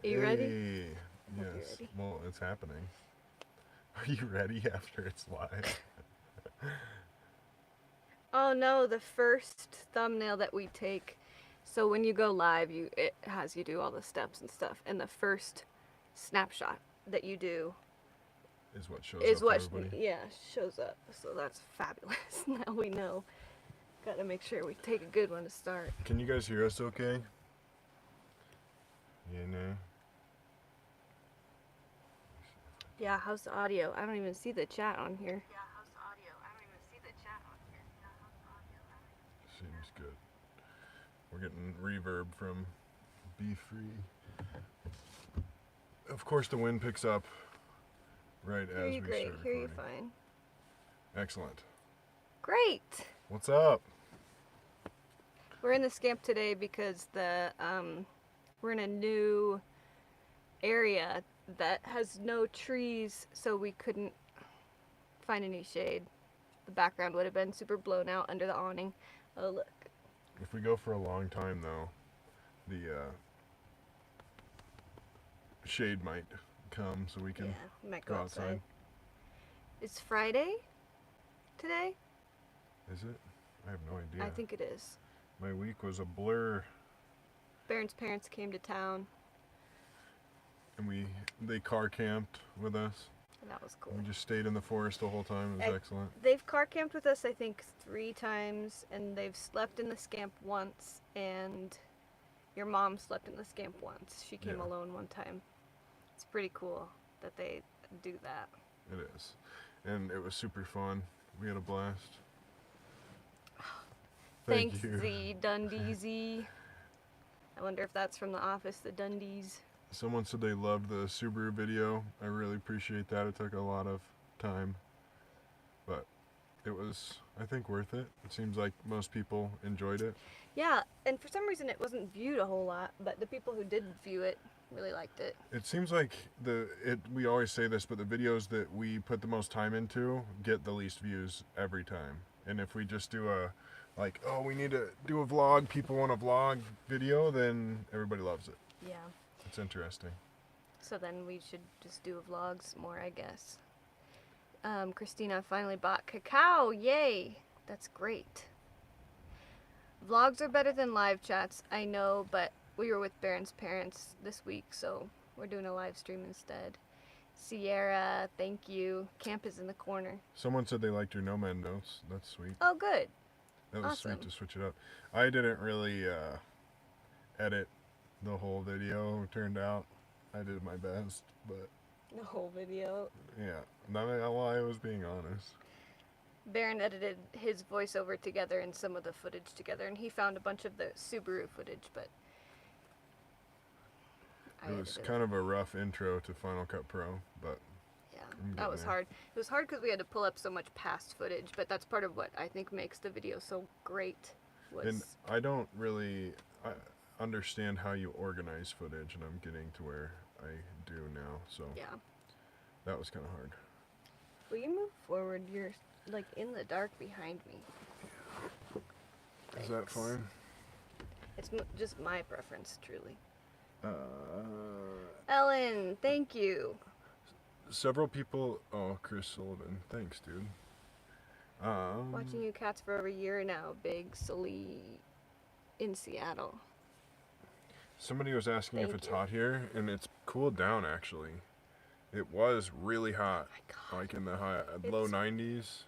Are you ready? Yes. Ready. Well, it's happening. Are you ready after it's live? Oh no, the first thumbnail that we take. So when you go live, it has you do all the steps and stuff, and the first snapshot that you do Is what shows is up what for everybody. shows up. So that's fabulous. Now we know. Got to make sure we take a good one to start. Can you guys hear us okay? Yeah, no. Yeah, how's the audio? I don't even see the chat on here. Seems good. We're getting reverb from Be Free. Of course, the wind picks up right Hear as you we great. start Hear you recording. fine. Excellent. Great. What's up? We're in the Scamp today because we're in a new area that has no trees, so we couldn't find any shade. The background would have been super blown out under the awning. Oh, look. If we go for a long time, though, the shade might come so we can we might go outside. It's Friday today? Is it? I have no idea. I think it is. My week was a blur. Baron's parents came to town. And they car camped with us. And that was cool. We just stayed in the forest the whole time. It was excellent. They've car camped with us, I think, 3 times, and they've slept in the Scamp once, and your mom slept in the Scamp once. She came alone one time. It's pretty cool that they do that. It is. And it was super fun. We had a blast. Thanks, Z Dundeezy. I wonder if that's from The Office, the Dundies. Someone said they loved the Subaru video. I really appreciate that. It took a lot of time, but it was, I think, worth it. It seems like most people enjoyed it. Yeah, and for some reason it wasn't viewed a whole lot, but the people who did view it really liked it. It seems like we always say this, but the videos that we put the most time into get the least views every time. And if we just do we need to do a vlog, people want a vlog video, then everybody loves it. Yeah. It's interesting. So then we should just do vlogs more, I guess. Christina finally bought Cacao. Yay! That's great. Vlogs are better than live chats, I know, but we were with Baron's parents this week, so we're doing a live stream instead. Sierra, thank you. Camp is in the corner. Someone said they liked your Nomad notes. That's sweet. Oh, good. That was sweet to switch it up. I didn't really edit the whole video. Turned out I did my best, but the whole video. Yeah, not gonna lie, I was being honest. Baron edited his voiceover together and some of the footage together, and he found a bunch of the Subaru footage, but it was kind of a rough intro to Final Cut Pro, but yeah, that was hard. It was hard because we had to pull up so much past footage, but that's part of what I think makes the video so great. And I don't really understand how you organize footage, and I'm getting to where I do now, so yeah, that was kind of hard. Will you move forward? You're like in the dark behind me. Is that fine? It's just my preference, truly. Ellen, thank you. Several people. Oh, Chris Sullivan, thanks, dude. Watching you cats for over a year now, Big Sully in Seattle. Somebody was asking if it's hot here, and it's cooled down actually. It was really hot, like in the low 90s.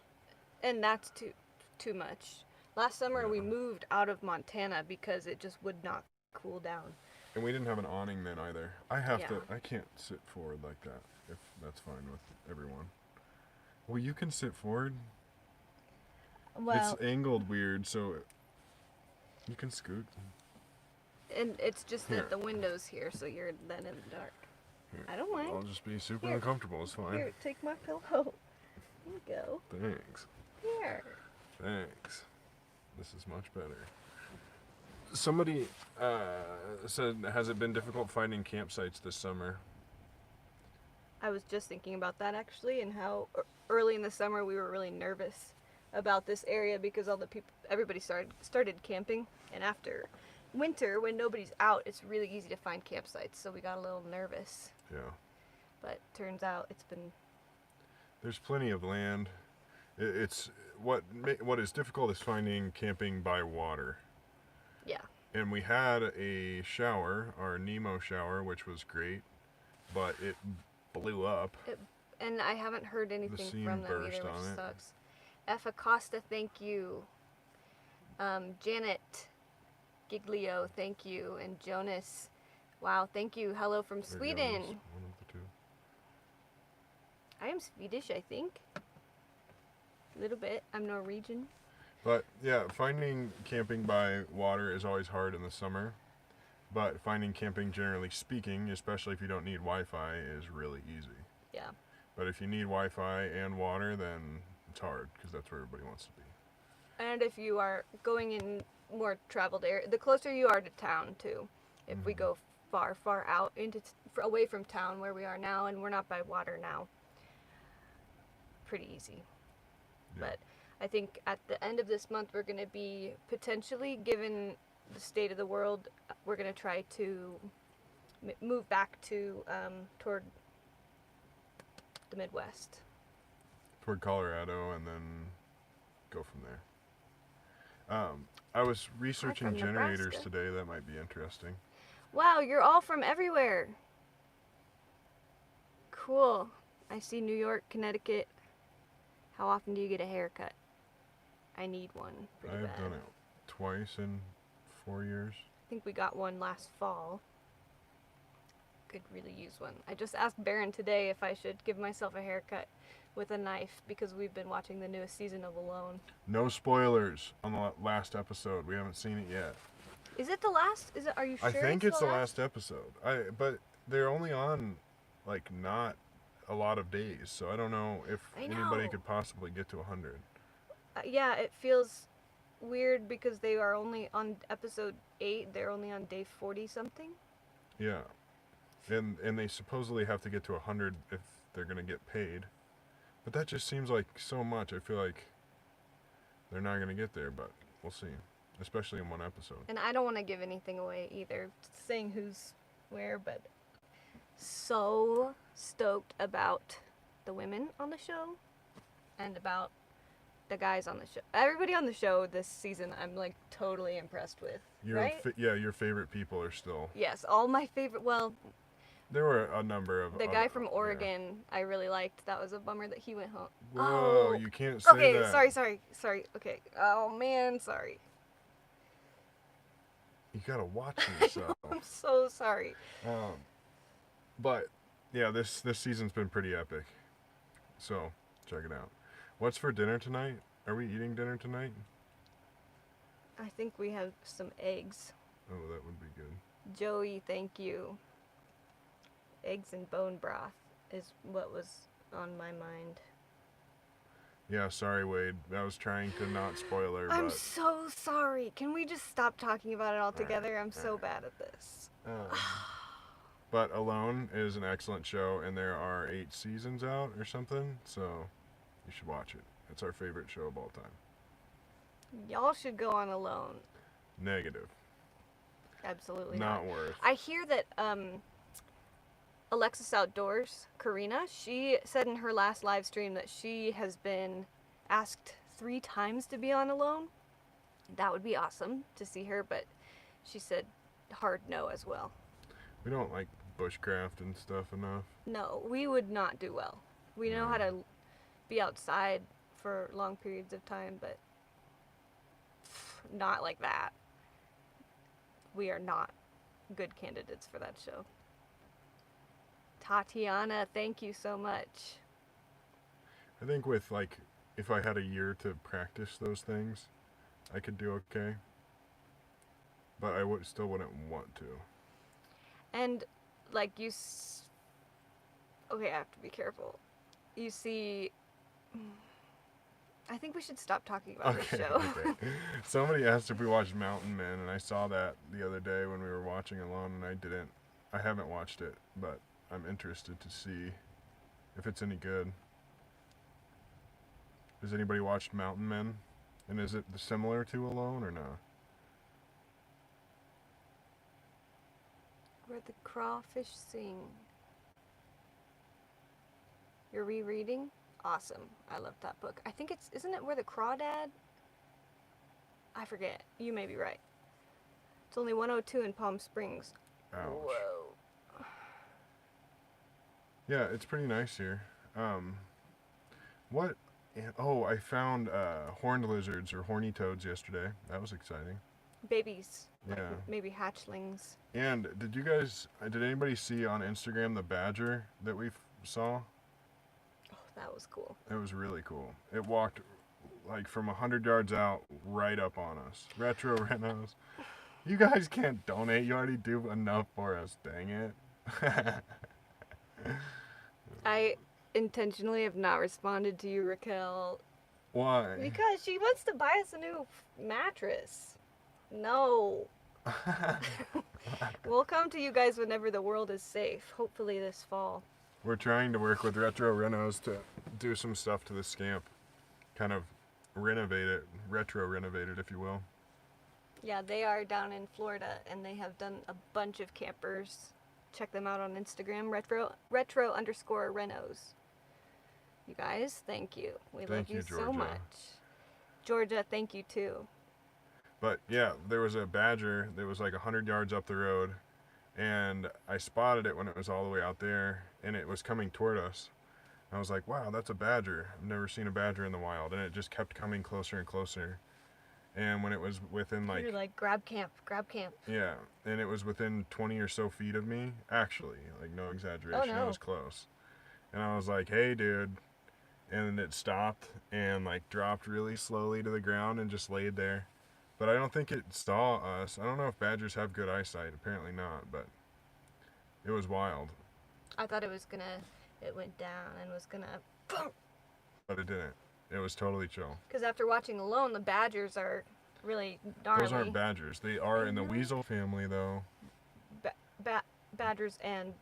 And that's too much. Last summer we moved out of Montana because it just would not cool down. And we didn't have an awning then either. I can't sit forward like that, if that's fine with everyone. Well, you can sit forward. Well, it's angled weird, so you can scoot. And it's just that the window's here, so you're then in the dark. Here. I don't mind. I'll just be super uncomfortable, it's fine. Here, take my pillow. Here you go. Thanks. Here. Thanks. This is much better. Somebody said, has it been difficult finding campsites this summer? I was just thinking about that actually, and how early in the summer we were really nervous about this area because everybody started camping, and after winter, when nobody's out, it's really easy to find campsites, so we got a little nervous. Yeah. But turns out it's been... There's plenty of land. It's what is difficult is finding camping by water. Yeah. And we had a shower, our Nemo shower, which was great, but it blew up. And I haven't heard anything from them either, which sucks. F. Acosta, thank you. Janet Giglio, thank you. And Jonas, wow, thank you. Hello from Sweden. Jonas, one of the two. I am Swedish, I think. A little bit. I'm Norwegian. But yeah, finding camping by water is always hard in the summer. But finding camping, generally speaking, especially if you don't need Wi-Fi, is really easy. Yeah. But if you need Wi-Fi and water, then it's hard because that's where everybody wants to be. And if you are going in more traveled area, the closer you are to town too. If we go far out into away from town where we are now, and we're not by water now, pretty easy. Yeah. But I think at the end of this month, we're going to be potentially, given the state of the world, we're going to try to move back to toward the Midwest. Toward Colorado, and then go from there. I was researching generators today. That might be interesting. Wow, you're all from everywhere. Cool. I see New York, Connecticut. How often do you get a haircut? I need one pretty bad. I've done it twice in 4 years. I think we got one last fall. Could really use one. I just asked Baron today if I should give myself a haircut with a knife because we've been watching the newest season of Alone. No spoilers on the last episode. We haven't seen it yet. Is it the last? Are you sure? I think it's the last episode. But they're only on like not a lot of days, so I don't know if anybody could possibly get to 100. Yeah, it feels weird because they are only on episode 8. They're only on day 40 something. Yeah. And they supposedly have to get to 100 if they're going to get paid. But that just seems like so much. I feel like they're not going to get there, but we'll see. Especially in one episode. And I don't want to give anything away either, saying who's where, but so stoked about the women on the show and about the guys on the show. Everybody on the show this season, I'm like totally impressed with. Right? Your favorite people are still. Yes, all my favorite. Well, there were a number of. The guy from Oregon, I really liked. That was a bummer that he went home. Whoa, you can't say that. Okay, sorry. Okay. Oh man, sorry. You gotta watch yourself. I'm so sorry. But yeah, this season's been pretty epic. So check it out. What's for dinner tonight? Are we eating dinner tonight? I think we have some eggs. Oh, that would be good. Joey, thank you. Eggs and bone broth is what was on my mind. Yeah, sorry, Wade. I was trying to not spoil her. I'm so sorry. Can we just stop talking about it altogether? I'm so bad at this. But Alone is an excellent show, and there are 8 seasons out or something, so you should watch it. It's our favorite show of all time. Y'all should go on Alone. Negative. Absolutely not worth. I hear that Alexis Outdoors, Karina, she said in her last live stream that she has been asked 3 times to be on Alone. That would be awesome to see her, but she said hard no as well. We don't like bushcraft and stuff enough. No, we would not do well. We know how to be outside for long periods of time, but not like that. We are not good candidates for that show. Tatiana, thank you so much. I think with, like, if I had a year to practice those things, I could do okay. But I still wouldn't want to. And, like, okay, I have to be careful. You see... I think we should stop talking about this show. Okay. Somebody asked if we watched Mountain Men, and I saw that the other day when we were watching Alone, and I haven't watched it, but I'm interested to see if it's any good. Has anybody watched Mountain Men? And is it similar to Alone or no? Where the crawfish sing. You're rereading? Awesome. I love that book. I think isn't it Where the Crawdad? I forget. You may be right. It's only 102 in Palm Springs. Ouch. Whoa. Yeah, it's pretty nice here. What? Oh, I found horned lizards or horny toads yesterday. That was exciting. Babies. Yeah. Like maybe hatchlings. And did anybody see on Instagram the badger that we saw? Oh, that was cool. It was really cool. It walked like from 100 yards out right up on us. Retro Renos. You guys can't donate. You already do enough for us. Dang it. I intentionally have not responded to you, Raquel. Why? Because she wants to buy us a new mattress. No. We'll come to you guys whenever the world is safe. Hopefully this fall. We're trying to work with Retro Renos to do some stuff to the Scamp. Kind of renovate it. Retro renovate it, if you will. Yeah, they are down in Florida, and they have done a bunch of campers. Check them out on Instagram, retro_renos. You guys, thank you. We love you so much. Georgia, thank you too. But yeah, there was a badger that was like 100 yards up the road, and I spotted it when it was all the way out there, and it was coming toward us. I was like, wow, that's a badger. I've never seen a badger in the wild, and it just kept coming closer and closer. And when it was within You're like, grab camp. Yeah, and it was within 20 or so feet of me, actually, like no exaggeration, Oh, no. It was close. And I was like, hey dude, and it stopped and like dropped really slowly to the ground and just laid there. But I don't think it saw us. I don't know if badgers have good eyesight, apparently not, but it was wild. I thought it went down and was gonna... But it didn't. It was totally chill. Because after watching Alone, the badgers are really gnarly. Those aren't badgers. They are in the weasel family, though. Badgers and...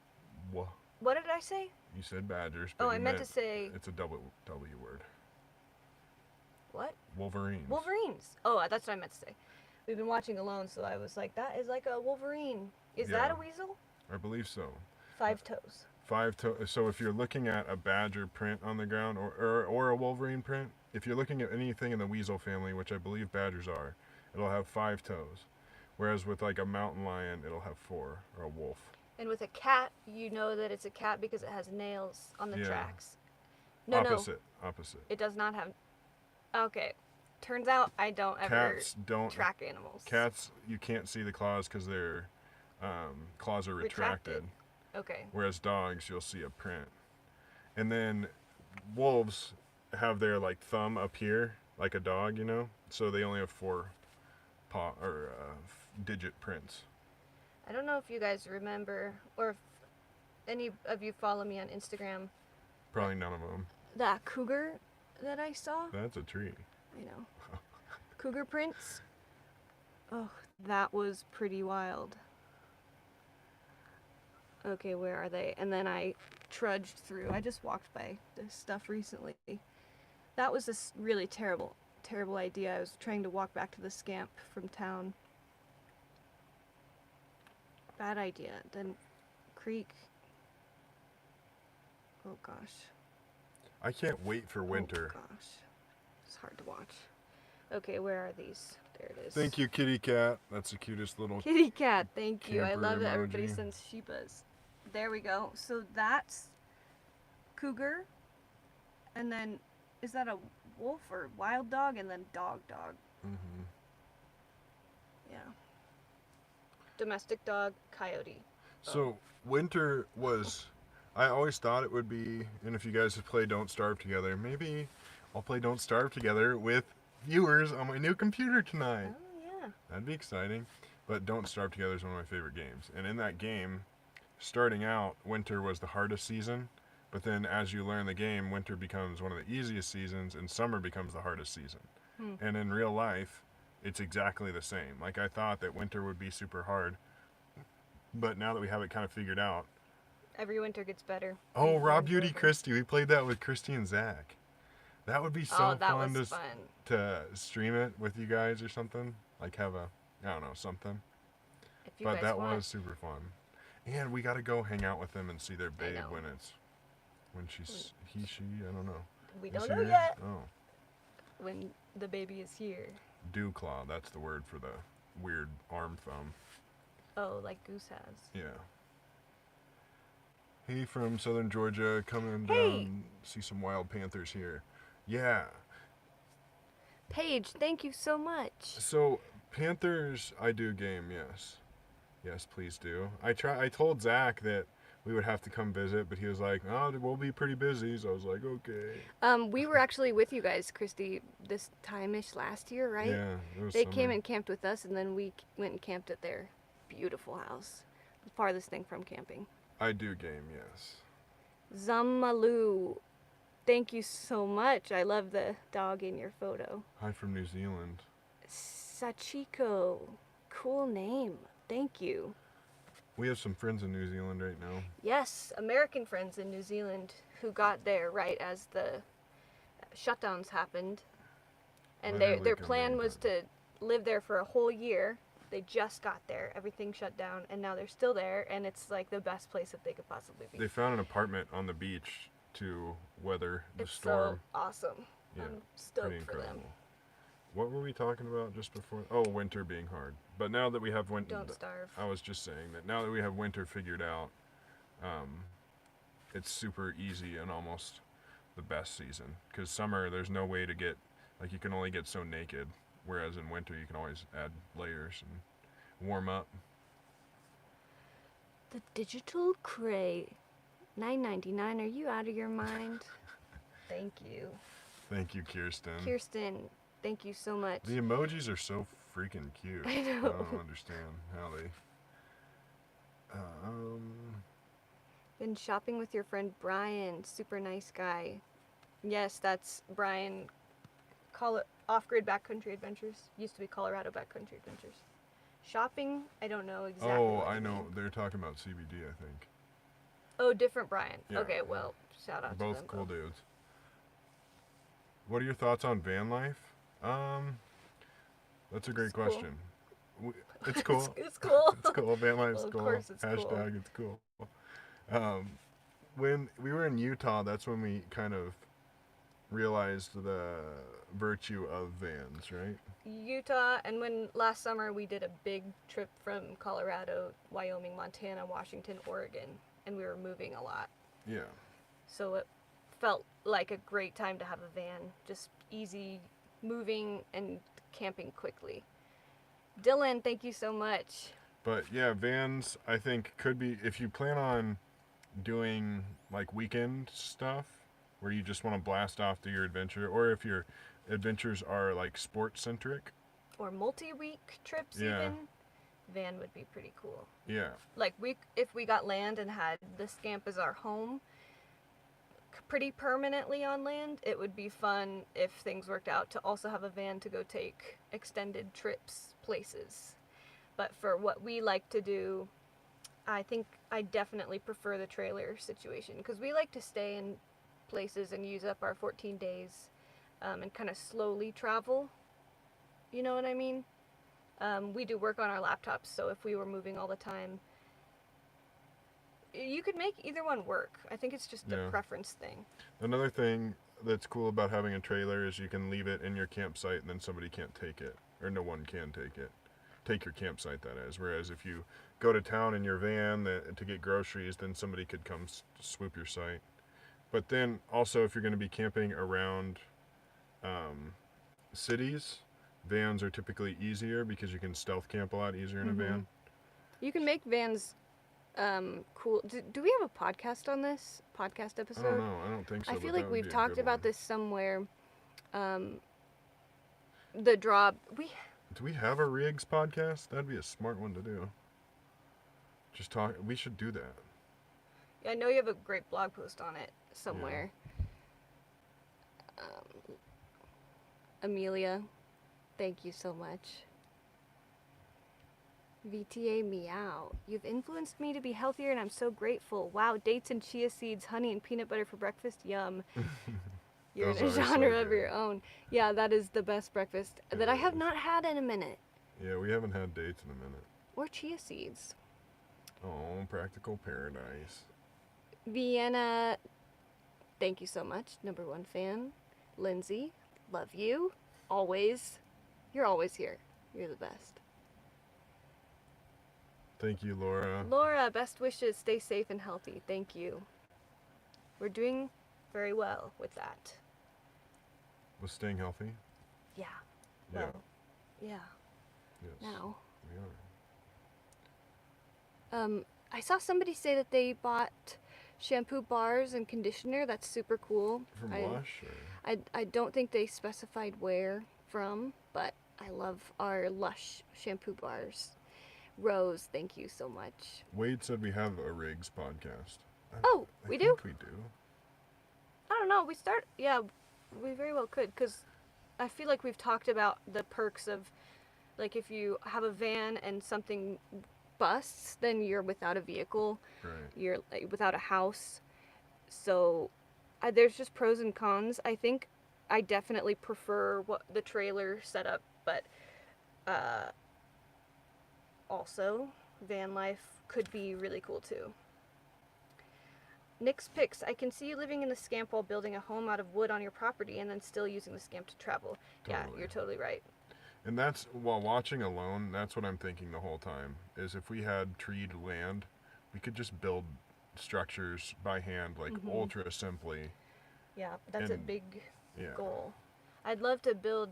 What? What did I say? You said badgers, but I meant to say... It's a W word. What? Wolverines. Wolverines. Oh, that's what I meant to say. We've been watching Alone, so I was like, that is like a wolverine. Is that a weasel? I believe so. 5 toes. 5 toes. So if you're looking at a badger print on the ground or a wolverine print, if you're looking at anything in the weasel family, which I believe badgers are, it'll have 5 toes. Whereas with like a mountain lion, it'll have 4, or a wolf. And with a cat, you know that it's a cat because it has nails on the tracks. Opposite. It does not have... Okay. Turns out I don't ever track animals. Cats, you can't see the claws because their claws are retracted. Okay. Whereas dogs, you'll see a print. And then wolves have their like thumb up here, like a dog, you know? So they only have 4 digit prints. I don't know if you guys remember, or if any of you follow me on Instagram. Probably none of them. That cougar that I saw. That's a tree. I know. Cougar prints. Oh, that was pretty wild. Okay, where are they? And then I trudged through. I just walked by this stuff recently. That was this really terrible idea. I was trying to walk back to the Scamp from town. Bad idea. Then creek. Oh gosh. I can't wait for winter. Oh gosh. It's hard to watch. Okay, where are these? There it is. Thank you, kitty cat. That's the cutest little kitty cat. Thank you. I love that emoji. everybody sends sheepas. There we go. So that's cougar. And then, is that a wolf or wild dog? And then dog. Mm-hmm. Yeah. Domestic dog, coyote. So winter was, I always thought it would be, and if you guys have played Don't Starve Together, maybe I'll play Don't Starve Together with viewers on my new computer tonight. Oh yeah. That'd be exciting. But Don't Starve Together is one of my favorite games. And in that game, starting out, winter was the hardest season. But then as you learn the game, winter becomes one of the easiest seasons and summer becomes the hardest season. And in real life, it's exactly the same. Like I thought that winter would be super hard. But now that we have it kind of figured out. Every winter gets better. Oh, Raw Beauty Christy. We played that with Christy and Zach. That would be so fun to stream it with you guys or something. Like have a, I don't know, something. But that was super fun. And we gotta go hang out with them and see their babe when she's she, I don't know. We don't know yet. Oh. When the baby is here. Dew claw, that's the word for the weird arm thumb. Oh, like Goose has. Yeah. Hey, from Southern Georgia, coming down, see some wild panthers here. Yeah. Paige, thank you so much. So, panthers, I do game, yes. Yes, please do. I told Zach that we would have to come visit, but he was like, "Oh, we'll be pretty busy." So I was like, "Okay." We were actually with you guys, Christy, this time-ish last year, right? Yeah, it was They summer. came and camped with us, and then we went and camped at their beautiful house. The farthest thing from camping. I do game, yes. Zamalu, thank you so much. I love the dog in your photo. Hi from New Zealand. Sachiko, cool name. Thank you. We have some friends in New Zealand right now. Yes, American friends in New Zealand who got there right as the shutdowns happened. And their plan was to live there for a whole year. They just got there. Everything shut down, and now they're still there, and it's like the best place that they could possibly be. They found an apartment on the beach to weather the storm. So awesome. Yeah, I'm stoked pretty incredible. for them. What were we talking about just before? Oh, winter being hard. But now that we have winter... Don't starve. I was just saying that now that we have winter figured out, it's super easy and almost the best season. Because summer, there's no way to get... Like, you can only get so naked. Whereas in winter, you can always add layers and warm up. The Digital Cray. $9.99. Are you out of your mind? Thank you. Thank you, Kirsten. Kirsten, thank you so much. The emojis are so freaking cute. I know. I don't understand how they... Been shopping with your friend Brian. Super nice guy. Yes, that's Brian. Off-grid backcountry adventures. Used to be Colorado backcountry adventures. Shopping, I don't know exactly. Oh, I know. They're talking about CBD, I think. Oh, different Brian. Yeah, okay, well, shout out to them. Both cool dudes. What are your thoughts on van life? That's a great question. It's cool. It's cool. It's cool. Van life's Well, of cool. course it's Hashtag cool. it's cool. When we were in Utah, that's when we kind of realized the virtue of vans, right? Utah, and when last summer we did a big trip from Colorado, Wyoming, Montana, Washington, Oregon, and we were moving a lot. Yeah. So it felt like a great time to have a van, just easy moving and camping quickly. Dylan, thank you so much. But yeah, vans, I think, could be, if you plan on doing like weekend stuff where you just want to blast off to your adventure, or if your adventures are like sports centric or multi-week trips, yeah, even van would be pretty cool. Yeah, like if we got land and had the Scamp as our home pretty permanently on land, it would be fun if things worked out to also have a van to go take extended trips places. But for what we like to do, I think I definitely prefer the trailer situation, because we like to stay in places and use up our 14 days and kind of slowly travel. You know what I mean? We do work on our laptops, so if we were moving all the time, you could make either one work. I think it's just a preference thing. Another thing that's cool about having a trailer is you can leave it in your campsite and then somebody can't take it, or no one can take it. Take your campsite, that is. Whereas if you go to town in your van to get groceries, then somebody could come swoop your site. But then also, if you're going to be camping around cities, vans are typically easier because you can stealth camp a lot easier in a van. You can make vans cool. Do we have a podcast on this podcast episode? I don't know. I don't think so. I feel like we've talked about this somewhere. The drop. Do we have a rigs podcast? That'd be a smart one to do. Just talk. We should do that. Yeah, I know you have a great blog post on it somewhere. Yeah. Amelia, thank you so much. VTA meow. You've influenced me to be healthier and I'm so grateful. Wow, dates and chia seeds, honey and peanut butter for breakfast. Yum. You're in a genre of your own. Yeah, that is the best breakfast that I have not had in a minute. Yeah, we haven't had dates in a minute. Or chia seeds. Oh, practical paradise. Vienna, thank you so much. #1 fan. Lindsay, love you. Always. You're always here. You're the best. Thank you, Laura. Laura, best wishes. Stay safe and healthy. Thank you. We're doing very well with that. Was staying healthy? Yeah. Yeah. Well, yeah. Yes. Now. We are. I saw somebody say that they bought shampoo bars and conditioner. That's super cool. From Lush? Or? I don't think they specified where from, but I love our Lush shampoo bars. Rose, thank you so much. Wade said we have a Riggs podcast. We do? We do. I don't know. We very well could, because I feel like we've talked about the perks of, like, if you have a van and something busts, then you're without a vehicle. Right. You're without a house. So there's just pros and cons. I think I definitely prefer the trailer setup, but also van life could be really cool too. Nick's Picks, I can see you living in the Scamp while building a home out of wood on your property and then still using the Scamp to travel. Totally. Yeah, you're totally right. And that's, while watching alone, that's what I'm thinking the whole time, is if we had treed land, we could just build structures by hand, like ultra simply. Yeah, that's a big yeah. goal. I'd love to build,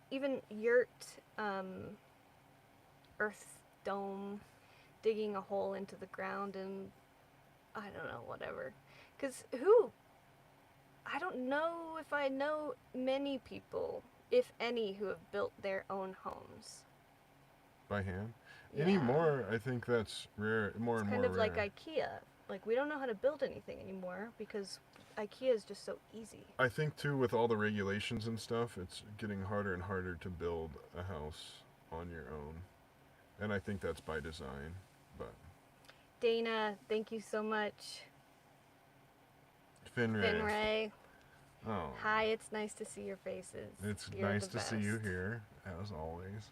even yurt, earth dome, digging a hole into the ground and, I don't know, whatever. Because I don't know if I know many people, if any, who have built their own homes. By hand? Yeah. Anymore, I think that's rare, more it's and more kind of rare. like IKEA. Like, we don't know how to build anything anymore because IKEA is just so easy. I think, too, with all the regulations and stuff, it's getting harder and harder to build a house on your own. And I think that's by design, but... Dana, thank you so much. Rhae. Oh. Hi, it's nice to see your faces. It's You're nice the to see you here, as always.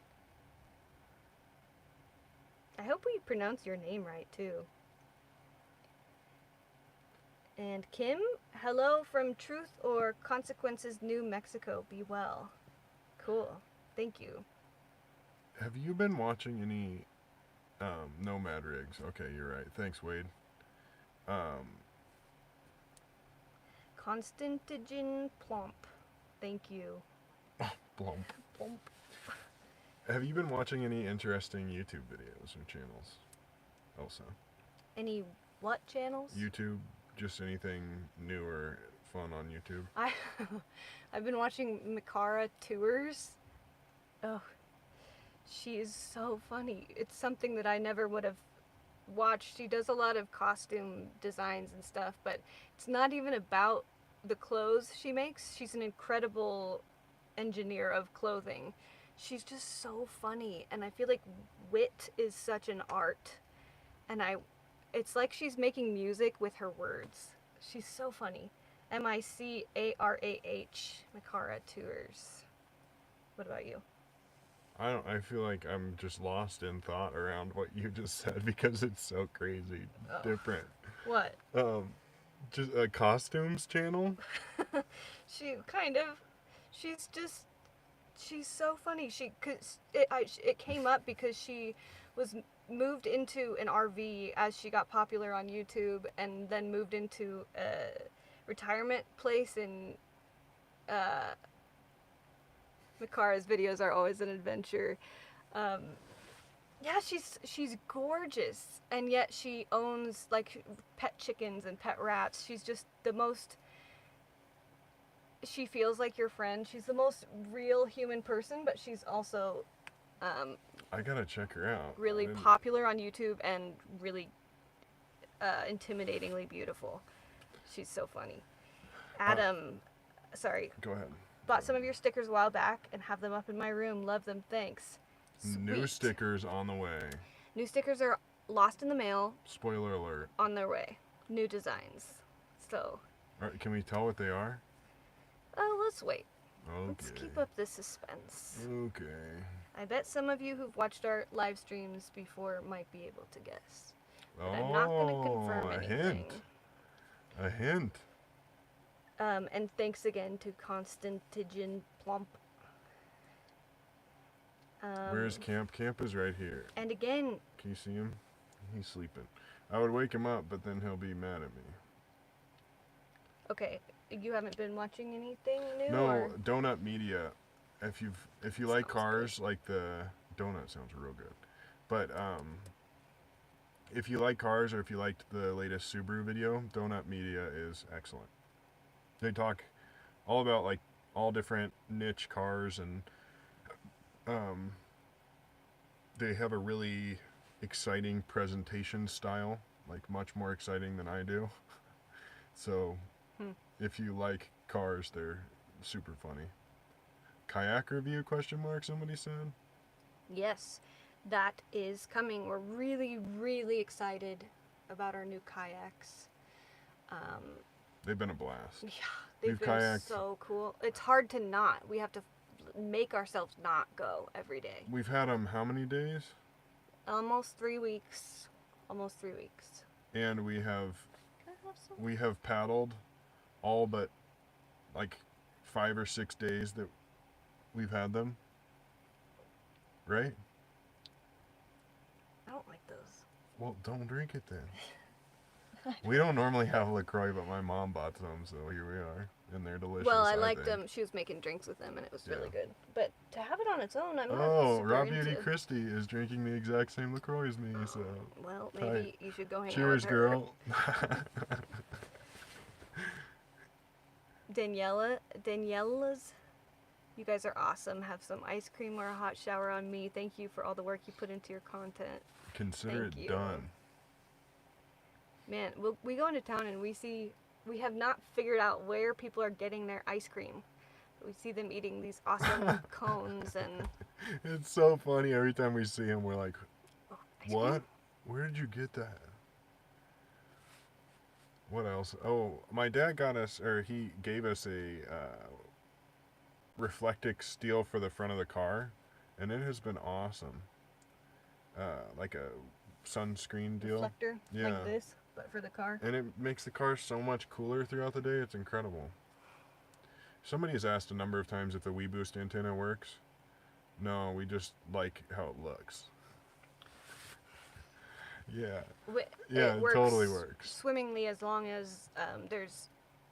I hope we pronounce your name right, too. And Kim, hello from Truth or Consequences, New Mexico. Be well. Cool. Thank you. Have you been watching any Nomad rigs? Okay, you're right. Thanks, Wade. Constantigen Plump. Thank you. Plump. Plump. Have you been watching any interesting YouTube videos or channels, Elsa? Any what channels? YouTube, just anything new or fun on YouTube? I've been watching Mikara Tours. Oh, she is so funny. It's something that I never would have watched. She does a lot of costume designs and stuff, but it's not even about the clothes she makes. She's an incredible engineer of clothing. She's just so funny, and I feel like wit is such an art, and it's like she's making music with her words. She's so funny. Micarah, Mikara Tours. What about you? I feel like I'm just lost in thought around what you just said because it's so crazy different. What? Just a costumes channel? She's so funny. It came up because she was moved into an RV as she got popular on YouTube, and then moved into a retirement place in Mikara's videos are always an adventure. Yeah, she's gorgeous, and yet she owns like pet chickens and pet rats. She's just the most. She feels like your friend. She's the most real human person, but she's also I gotta check her out. Really popular on YouTube and really intimidatingly beautiful. She's so funny. Adam, sorry. Go ahead. Bought some of your stickers a while back and have them up in my room. Love them. Thanks. Sweet. New stickers on the way. New stickers are lost in the mail. Spoiler alert. On their way. New designs. So. All right, can we tell what they are? Oh, let's wait. Okay. Let's keep up the suspense. Okay. I bet some of you who've watched our live streams before might be able to guess. But I'm not going to confirm anything. A hint. And thanks again to Constantigen Plump. Where's Camp? Camp is right here. And again... Can you see him? He's sleeping. I would wake him up, but then he'll be mad at me. Okay, you haven't been watching anything new? No, or? Donut Media. If you like cars, good. Like the donut sounds real good. But if you like cars or if you liked the latest Subaru video, Donut Media is excellent. They talk all about like all different niche cars, and they have a really exciting presentation style, like much more exciting than I do. So if you like cars, they're super funny. Kayak review ? Somebody said. Yes, that is coming. We're really, really excited about our new kayaks. They've been a blast. Yeah, they've been kayaked. So cool. It's hard to not. We have to make ourselves not go every day. We've had them how many days? Almost 3 weeks. Almost 3 weeks. And we have paddled all but like 5 or 6 days that we've had them. Right? I don't like those. Well, don't drink it then. We don't normally have LaCroix, but my mom bought some, so here we are. And they're delicious. Well, I liked them. She was making drinks with them, and it was really good. But to have it on its own, I'm not super Raw Beauty Christy is drinking the exact same LaCroix as me, so... Well, maybe you should go hang Cheers, out with her. girl. Daniela's, you guys are awesome. Have some ice cream or a hot shower on me. Thank you for all the work you put into your content. Consider it done. Man, we go into town and we have not figured out where people are getting their ice cream. We see them eating these awesome cones and... It's so funny. Every time we see them, we're like, what? Where did you get that? What else? Oh, my dad he gave us a Reflectix steel for the front of the car, and it has been awesome. Like a sunscreen deal. Reflector? Yeah. Like this, but for the car? And it makes the car so much cooler throughout the day. It's incredible. Somebody has asked a number of times if the WeBoost antenna works. No, we just like how it looks. Yeah. It totally works. Swimmingly, as long as there's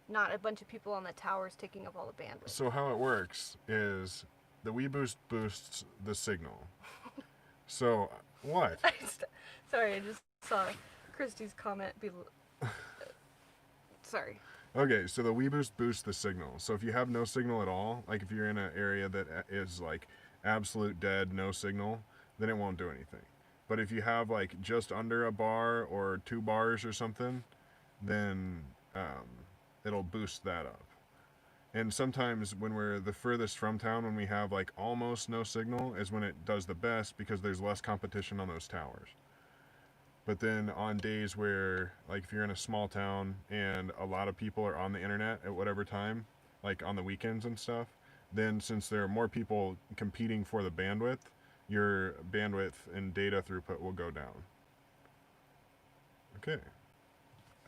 not a bunch of people on the towers taking up all the bandwidth. So how it works is the WeBoost boosts the signal. So, what? Sorry, I just saw Christy's comment sorry. Okay, so the WeBoost boosts the signal. So if you have no signal at all, like if you're in an area that is like absolute dead, no signal, then it won't do anything. But if you have like just under a bar or 2 bars or something, then it'll boost that up. And sometimes when we're the furthest from town, when we have like almost no signal, is when it does the best because there's less competition on those towers. But then on days where, like if you're in a small town and a lot of people are on the internet at whatever time, like on the weekends and stuff, then since there are more people competing for the bandwidth, your bandwidth and data throughput will go down. Okay.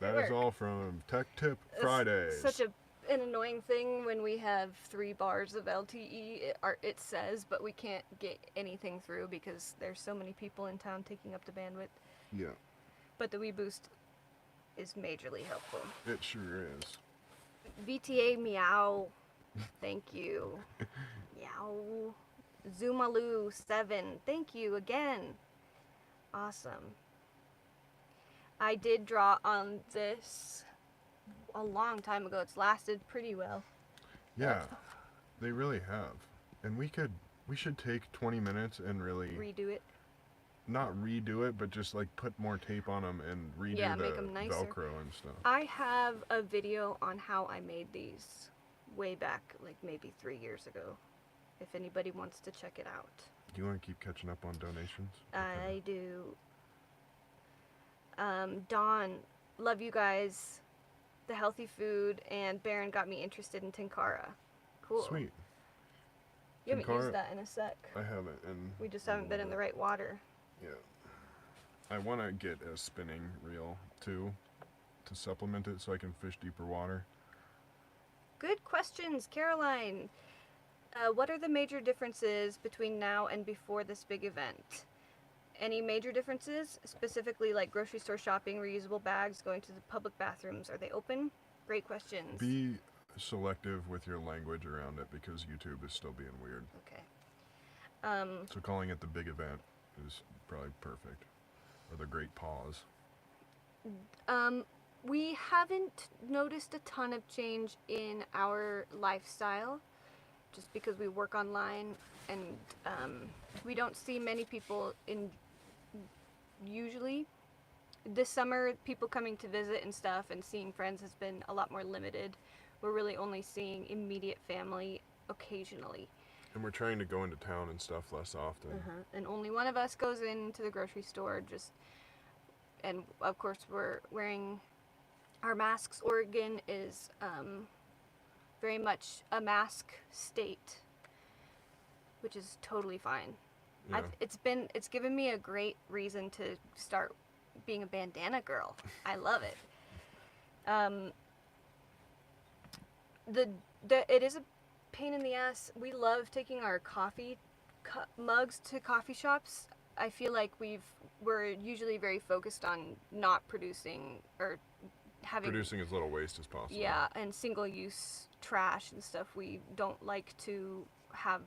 That is all from Tech Tip Fridays. Such an annoying thing when we have 3 bars of LTE, it says, but we can't get anything through because there's so many people in town taking up the bandwidth. Yeah. But the WeBoost is majorly helpful. It sure is. VTA meow. Thank you. Meow. Zoomaloo 7. Thank you again. Awesome. I did draw on this a long time ago. It's lasted pretty well. Yeah, they really have. And we should take 20 minutes and really redo it. Not redo it, but just like put more tape on them and redo the make them nicer. Velcro and stuff. I have a video on how I made these way back, like maybe 3 years ago. If anybody wants to check it out. Do you want to keep catching up on donations? I do. Dawn, love you guys. The healthy food and Baron got me interested in Tenkara. Cool. Sweet. You haven't used that in a sec. I haven't, and we just haven't been in the right water. Yeah. I want to get a spinning reel too to supplement it so I can fish deeper water. Good questions, Caroline. What are the major differences between now and before this big event? Any major differences? Specifically like grocery store shopping, reusable bags, going to the public bathrooms. Are they open? Great questions. Be selective with your language around it because YouTube is still being weird. Okay. So calling it the big event is probably perfect. Or the great pause. We haven't noticed a ton of change in our lifestyle just because we work online and we don't see many people usually. This summer, people coming to visit and stuff and seeing friends has been a lot more limited. We're really only seeing immediate family occasionally. And we're trying to go into town and stuff less often. And only one of us goes into the grocery store and of course we're wearing our masks. Oregon is very much a mask state, which is totally fine. Yeah. It's given me a great reason to start being a bandana girl. I love it. It is a pain in the ass. We love taking our coffee mugs to coffee shops. I feel like we're usually very focused on not producing or producing as little waste as possible. Yeah, and single-use trash and stuff. We don't like to have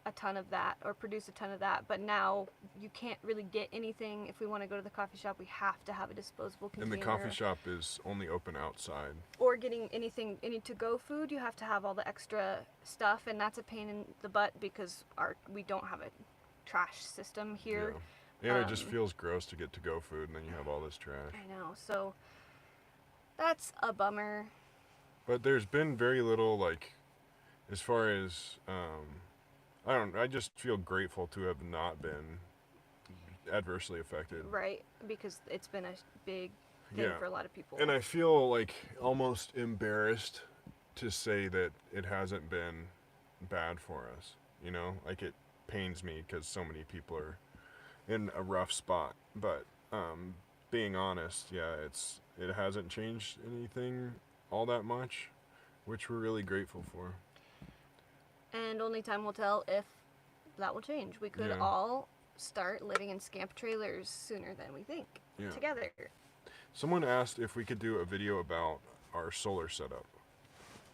a ton of that or produce a ton of that, but now you can't really get anything. If we want to go to the coffee shop, we have to have a disposable container. And the coffee shop is only open outside. Or getting any to-go food, you have to have all the extra stuff, and that's a pain in the butt because we don't have a trash system here. Yeah, and it just feels gross to get to-go food, and then you have all this trash. I know, so that's a bummer. But there's been very little, like, as far as, I just feel grateful to have not been adversely affected. Right, because it's been a big thing for a lot of people. And I feel, like, almost embarrassed to say that it hasn't been bad for us, you know? Like, it pains me because so many people are in a rough spot. But, being honest, it hasn't changed anything all that much, which we're really grateful for. And only time will tell if that will change. We could all start living in Scamp trailers sooner than we think together. Someone asked if we could do a video about our solar setup,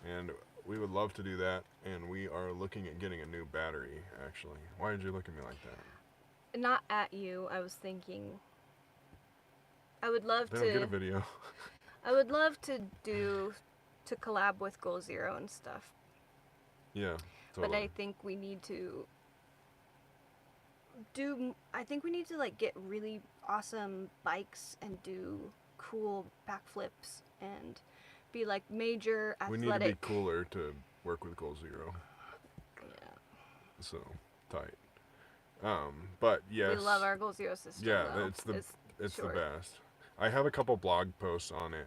and we would love to do that, and we are looking at getting a new battery, actually. Why did you look at me like that? Not at you. I was thinking I would love to get a video. I would love to collab with Goal Zero and stuff. Yeah, totally. But I think we need to like get really awesome bikes and do cool backflips and be like major athletic. We need to be cooler to work with Goal Zero. Yeah. So tight. But yes. We love our Goal Zero system. Yeah, though. it's the best. I have a couple blog posts on it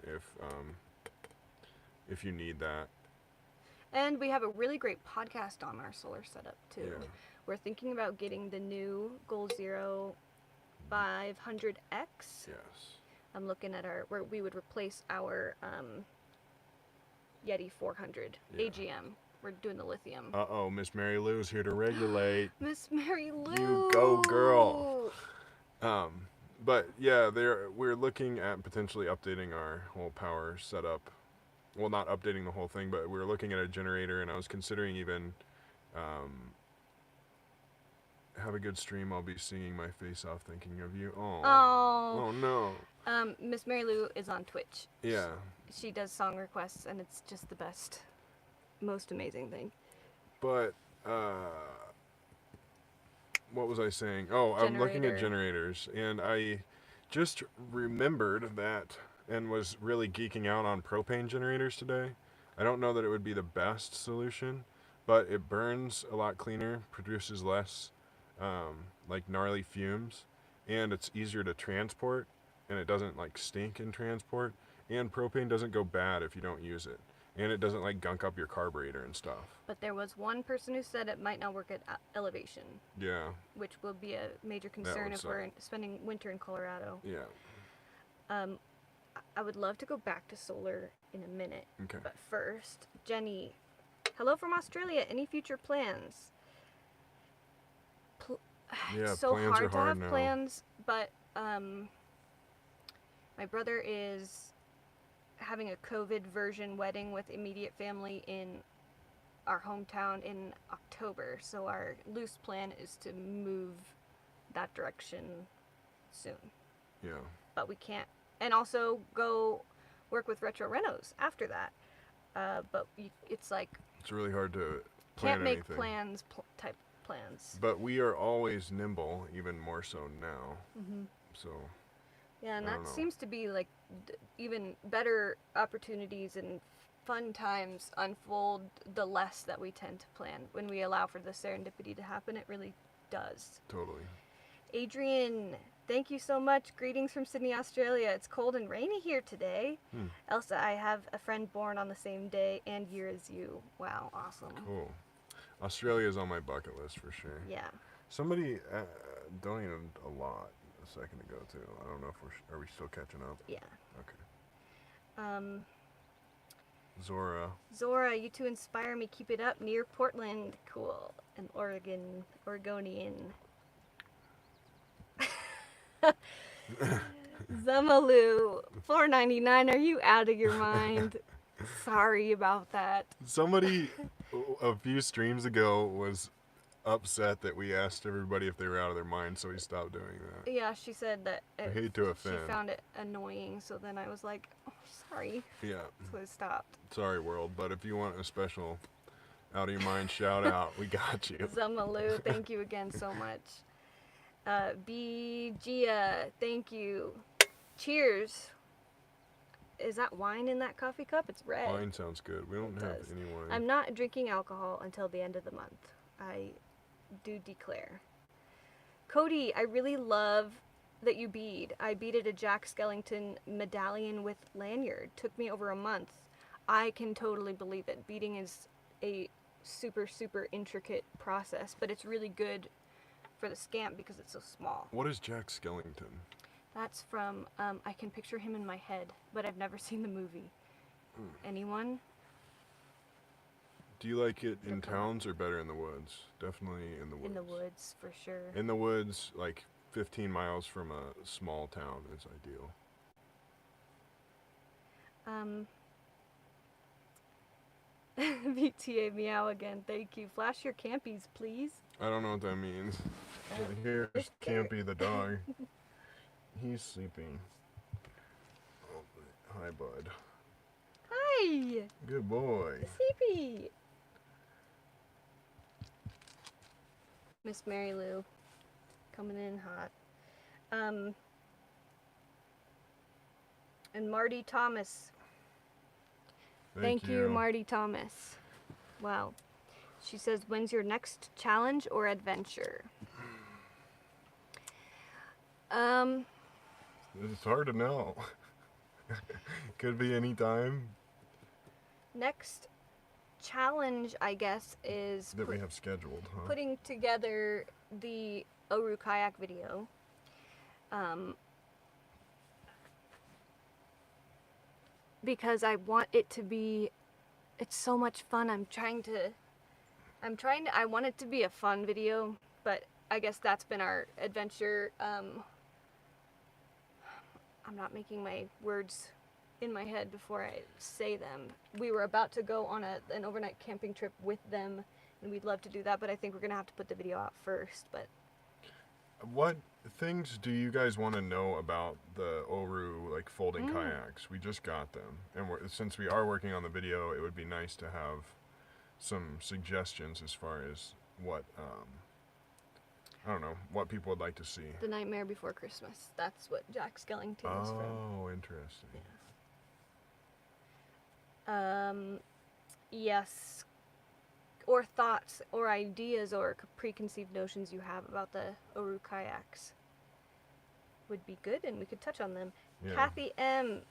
if you need that. And we have a really great podcast on our solar setup too. Yeah. We're thinking about getting the new Goal Zero 500X. Yes. I'm looking at where we would replace our Yeti 400 AGM. We're doing the lithium. Uh-oh, Miss Mary Lou's here to regulate. Miss Mary Lou! You go, girl! But yeah, we're looking at potentially updating our whole power setup. Well, not updating the whole thing, but we're looking at a generator, and I was considering even have a good stream. I'll be singing my face off thinking of you. Oh no. Miss Mary Lou is on Twitch. Yeah. She does song requests, and it's just the best, most amazing thing. But what was I saying? Oh, I'm looking at generators, and I just remembered that and was really geeking out on propane generators today. I don't know that it would be the best solution, but it burns a lot cleaner, produces less like gnarly fumes, and it's easier to transport, and it doesn't like stink in transport, and propane doesn't go bad if you don't use it. And it doesn't like gunk up your carburetor and stuff. But there was one person who said it might not work at elevation. Yeah. Which will be a major concern if we're spending winter in Colorado. Yeah. I would love to go back to solar in a minute. Okay. But first, Jenny, hello from Australia. Any future plans? Yeah, it's so plans hard are to hard have now. plans, but my brother is having a COVID version wedding with immediate family in our hometown in October. So our loose plan is to move that direction soon. Yeah. But we can't. And also go work with Retro Renos after that. But it's like... It's really hard to plan can't make anything. plans, type plans. But we are always nimble, even more so now. Mm-hmm. So... Yeah, and that seems to be like even better opportunities and fun times unfold the less that we tend to plan. When we allow for the serendipity to happen, it really does. Totally. Adrian, thank you so much. Greetings from Sydney, Australia. It's cold and rainy here today. Elsa, I have a friend born on the same day and year as you. Wow, awesome. Cool. Australia's on my bucket list for sure. Yeah. Somebody donated a lot a second ago too. I don't know if are we still catching up? Yeah. Okay. Zora, you two inspire me. Keep it up. Near Portland, cool. An Oregonian. Zamalu, $4.99. Are you out of your mind? Sorry about that. Somebody a few streams ago was upset that we asked everybody if they were out of their mind, so we stopped doing that. Yeah, she said that I hate to offend. She found it annoying, so then I was like, oh, sorry. Yeah. So I stopped. Sorry, world, but if you want a special out of your mind shout out, we got you. Zamalu, thank you again so much. B. Gia, thank you. Cheers. Is that wine in that coffee cup? It's red. Wine sounds good. We don't have any wine. I'm not drinking alcohol until the end of the month. I do declare. Cody, I really love that you bead. I beaded a Jack Skellington medallion with lanyard. Took me over a month. I can totally believe it. Beading is a super, super intricate process, but it's really good for the Scamp because it's so small. What is Jack Skellington? That's from, I can picture him in my head, but I've never seen the movie. Anyone? Do you like it in towns or better in the woods? Definitely in the woods. In the woods, for sure. In the woods, like 15 miles from a small town is ideal. VTA meow again, thank you. Flash your campies, please. I don't know what that means. Here's Campy the dog. He's sleeping. Oh, hi, bud. Hi! Good boy. Sleepy! Miss Mary Lou. Coming in hot. And Marty Thomas. Thank you, Marty Thomas. Wow. She says, when's your next challenge or adventure? It's hard to know. Could be any time. Next challenge, I guess, is that we have scheduled, huh? Putting together the Oru kayak video. Because I want it to be, it's so much fun. I want it to be a fun video, but I guess that's been our adventure. I'm not making my words in my head before I say them. We were about to go on an overnight camping trip with them, and we'd love to do that, but I think we're gonna have to put the video out first. But what things do you guys want to know about the Oru like folding kayaks? We just got them, and since we are working on the video, it would be nice to have some suggestions as far as what I don't know, what people would like to see. The Nightmare Before Christmas. That's what Jack Skellington is from. Oh, interesting. Yeah. Yes. Or thoughts or ideas or preconceived notions you have about the Oru kayaks would be good, and we could touch on them. Yeah. Kathy M.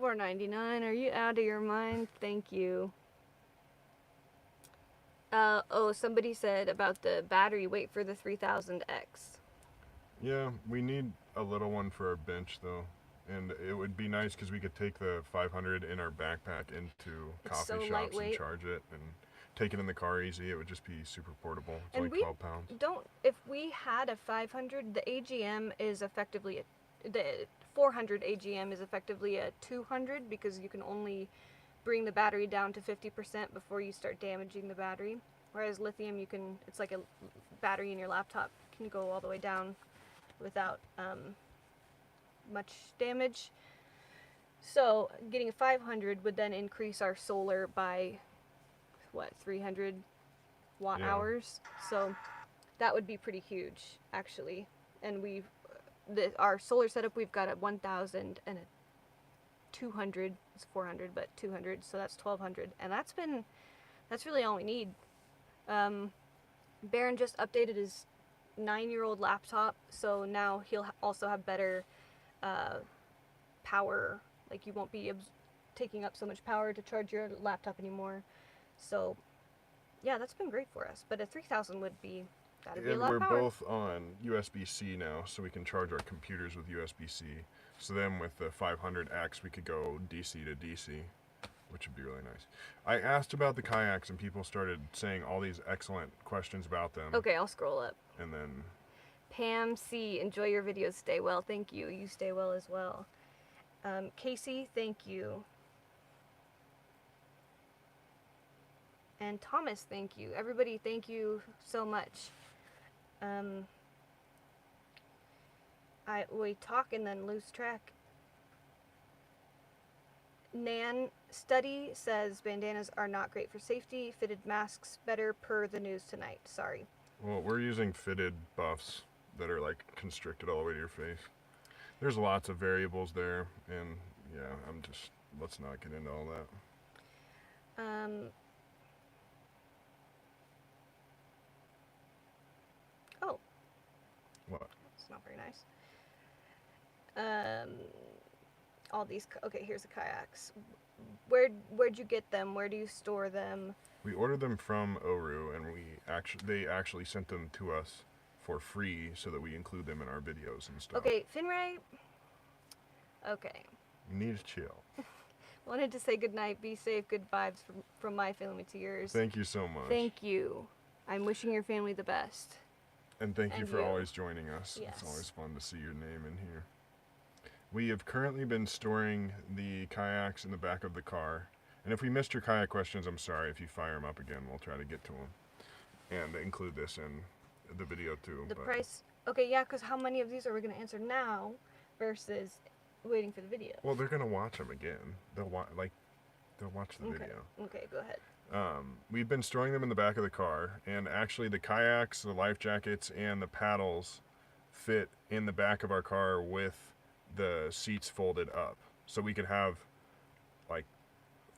$4.99. Are you out of your mind? Thank you. Somebody said about the battery, wait for the 3000X. Yeah, we need a little one for our bench, though. And it would be nice because we could take the 500 in our backpack into coffee shops lightweight. And charge it and take it in the car easy. It would just be super portable. It's and only 12 pounds. If we had a 500, the AGM is effectively, the 400 AGM is effectively a 200 because you can only bring the battery down to 50% before you start damaging the battery. Whereas lithium, it's like a battery in your laptop, can go all the way down without much damage. So getting a 500 would then increase our solar by 300 watt hours. So that would be pretty huge, actually. And our solar setup, we've got a 1000 and a 200. It's 400, but 200, so that's 1200. And that's really all we need. Baron just updated his 9-year-old laptop, so now he'll also have better power. Like, you won't be taking up so much power to charge your laptop anymore. So yeah, that's been great for us. But a 3000 would be, that'd be a lot of power. We're both on USB-C now, so we can charge our computers with USB-C. So then with the 500X, we could go DC to DC, which would be really nice. I asked about the kayaks, and people started saying all these excellent questions about them. Okay, I'll scroll up. And then Pam C, enjoy your videos, stay well. Thank you. You stay well as well. Casey, thank you. And Thomas, thank you. Everybody, thank you so much. We talk and then lose track. Nan study says bandanas are not great for safety. Fitted masks better per the news tonight. Sorry. Well, we're using fitted buffs that are like constricted all the way to your face. There's lots of variables there, and yeah, let's not get into all that. Oh. What? It's not very nice. All these, okay, here's the kayaks. Where'd you get them? Where do you store them? We ordered them from Oru, and they actually sent them to us for free so that we include them in our videos and stuff. Okay, Finray. Okay. You need to chill. Wanted to say goodnight, be safe, good vibes from my family to yours. Thank you so much. Thank you. I'm wishing your family the best. And thank you for always joining us. Yes. It's always fun to see your name in here. We have currently been storing the kayaks in the back of the car. And if we missed your kayak questions, I'm sorry. If you fire them up again, we'll try to get to them. And include this in the video too. The price, okay, yeah, because how many of these are we going to answer now versus waiting for the video? Well, they're going to watch them again. They'll watch the video. Okay, go ahead. We've been storing them in the back of the car, and actually the kayaks, the life jackets, and the paddles fit in the back of our car with the seats folded up. So we could have like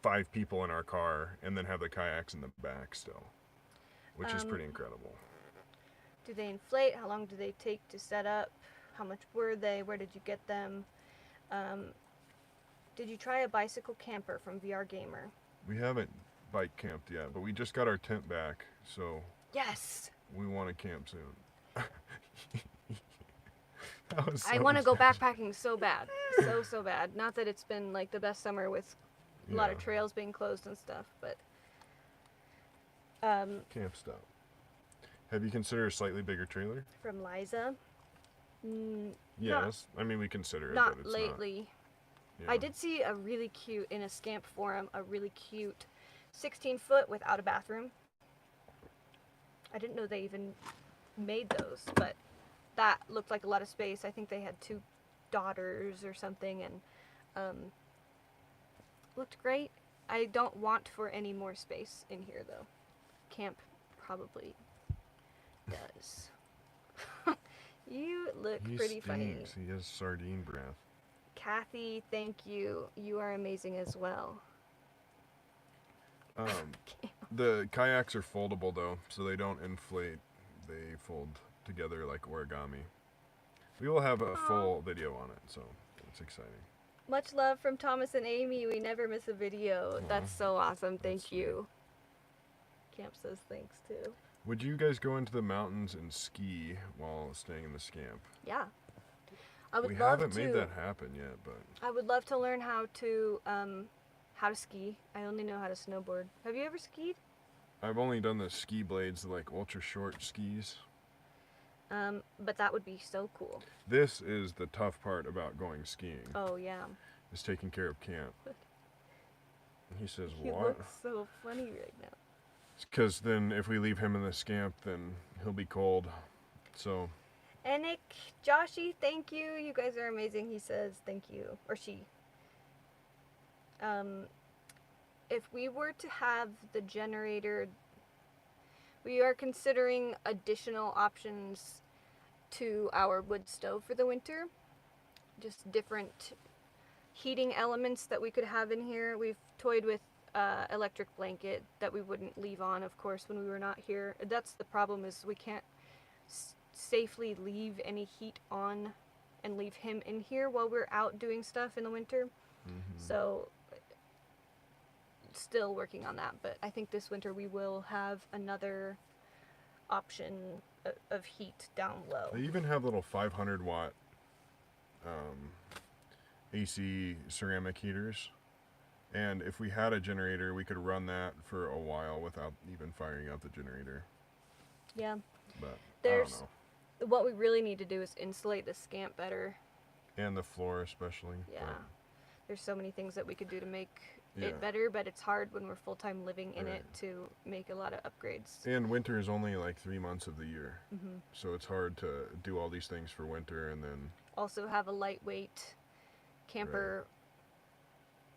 5 people in our car and then have the kayaks in the back still, which is pretty incredible. Do they inflate? How long do they take to set up? How much were they? Where did you get them? Did you try a bicycle camper from VR Gamer? We haven't bike camped yet, but we just got our tent back, so yes, we want to camp soon. I want to go backpacking so bad. So bad. Not that it's been like the best summer with a lot of trails being closed and stuff, but camp stuff. Have you considered a slightly bigger trailer? From Liza? Yes. I mean, we consider it, but it's lately. Not. I did see a really cute, in a Scamp forum, a really cute 16-foot without a bathroom. I didn't know they even made those, but that looked like a lot of space. I think they had 2 daughters or something, and looked great. I don't want for any more space in here, though. Camp probably does. You look pretty funny. He has sardine breath. Kathy, thank you. You are amazing as well. The kayaks are foldable though, so they don't inflate. They fold together like origami. We will have a full video on it, so it's exciting. Much love from Thomas and Amy. We never miss a video. That's so awesome. Thank you. Camp says thanks too. Would you guys go into the mountains and ski while staying in the Scamp? Yeah. I would we love haven't to. made that happen yet, but I would love to learn how to ski. I only know how to snowboard. Have you ever skied? I've only done the ski blades, like ultra short skis. But that would be so cool. This is the tough part about going skiing. Oh yeah. Is taking care of camp. He says, He what? looks so funny right now. Because then if we leave him in the Scamp, then he'll be cold. So. Anik, Joshy, thank you. You guys are amazing. He says thank you. Or she. If we were to have the generator, we are considering additional options to our wood stove for the winter. Just different heating elements that we could have in here. We've toyed with electric blanket that we wouldn't leave on, of course, when we were not here. That's the problem, is we can't safely leave any heat on and leave him in here while we're out doing stuff in the winter. So still working on that, but I think this winter we will have another option of heat down low. They even have little 500 watt AC ceramic heaters, and if we had a generator we could run that for a while without even firing up the generator. Yeah, but there's I don't know. What we really need to do is insulate the Scamp better, and the floor especially. Yeah, there's so many things that we could do to make it better, but it's hard when we're full-time living in it to make a lot of upgrades. And winter is only like 3 months of the year, so it's hard to do all these things for winter and then also have a lightweight camper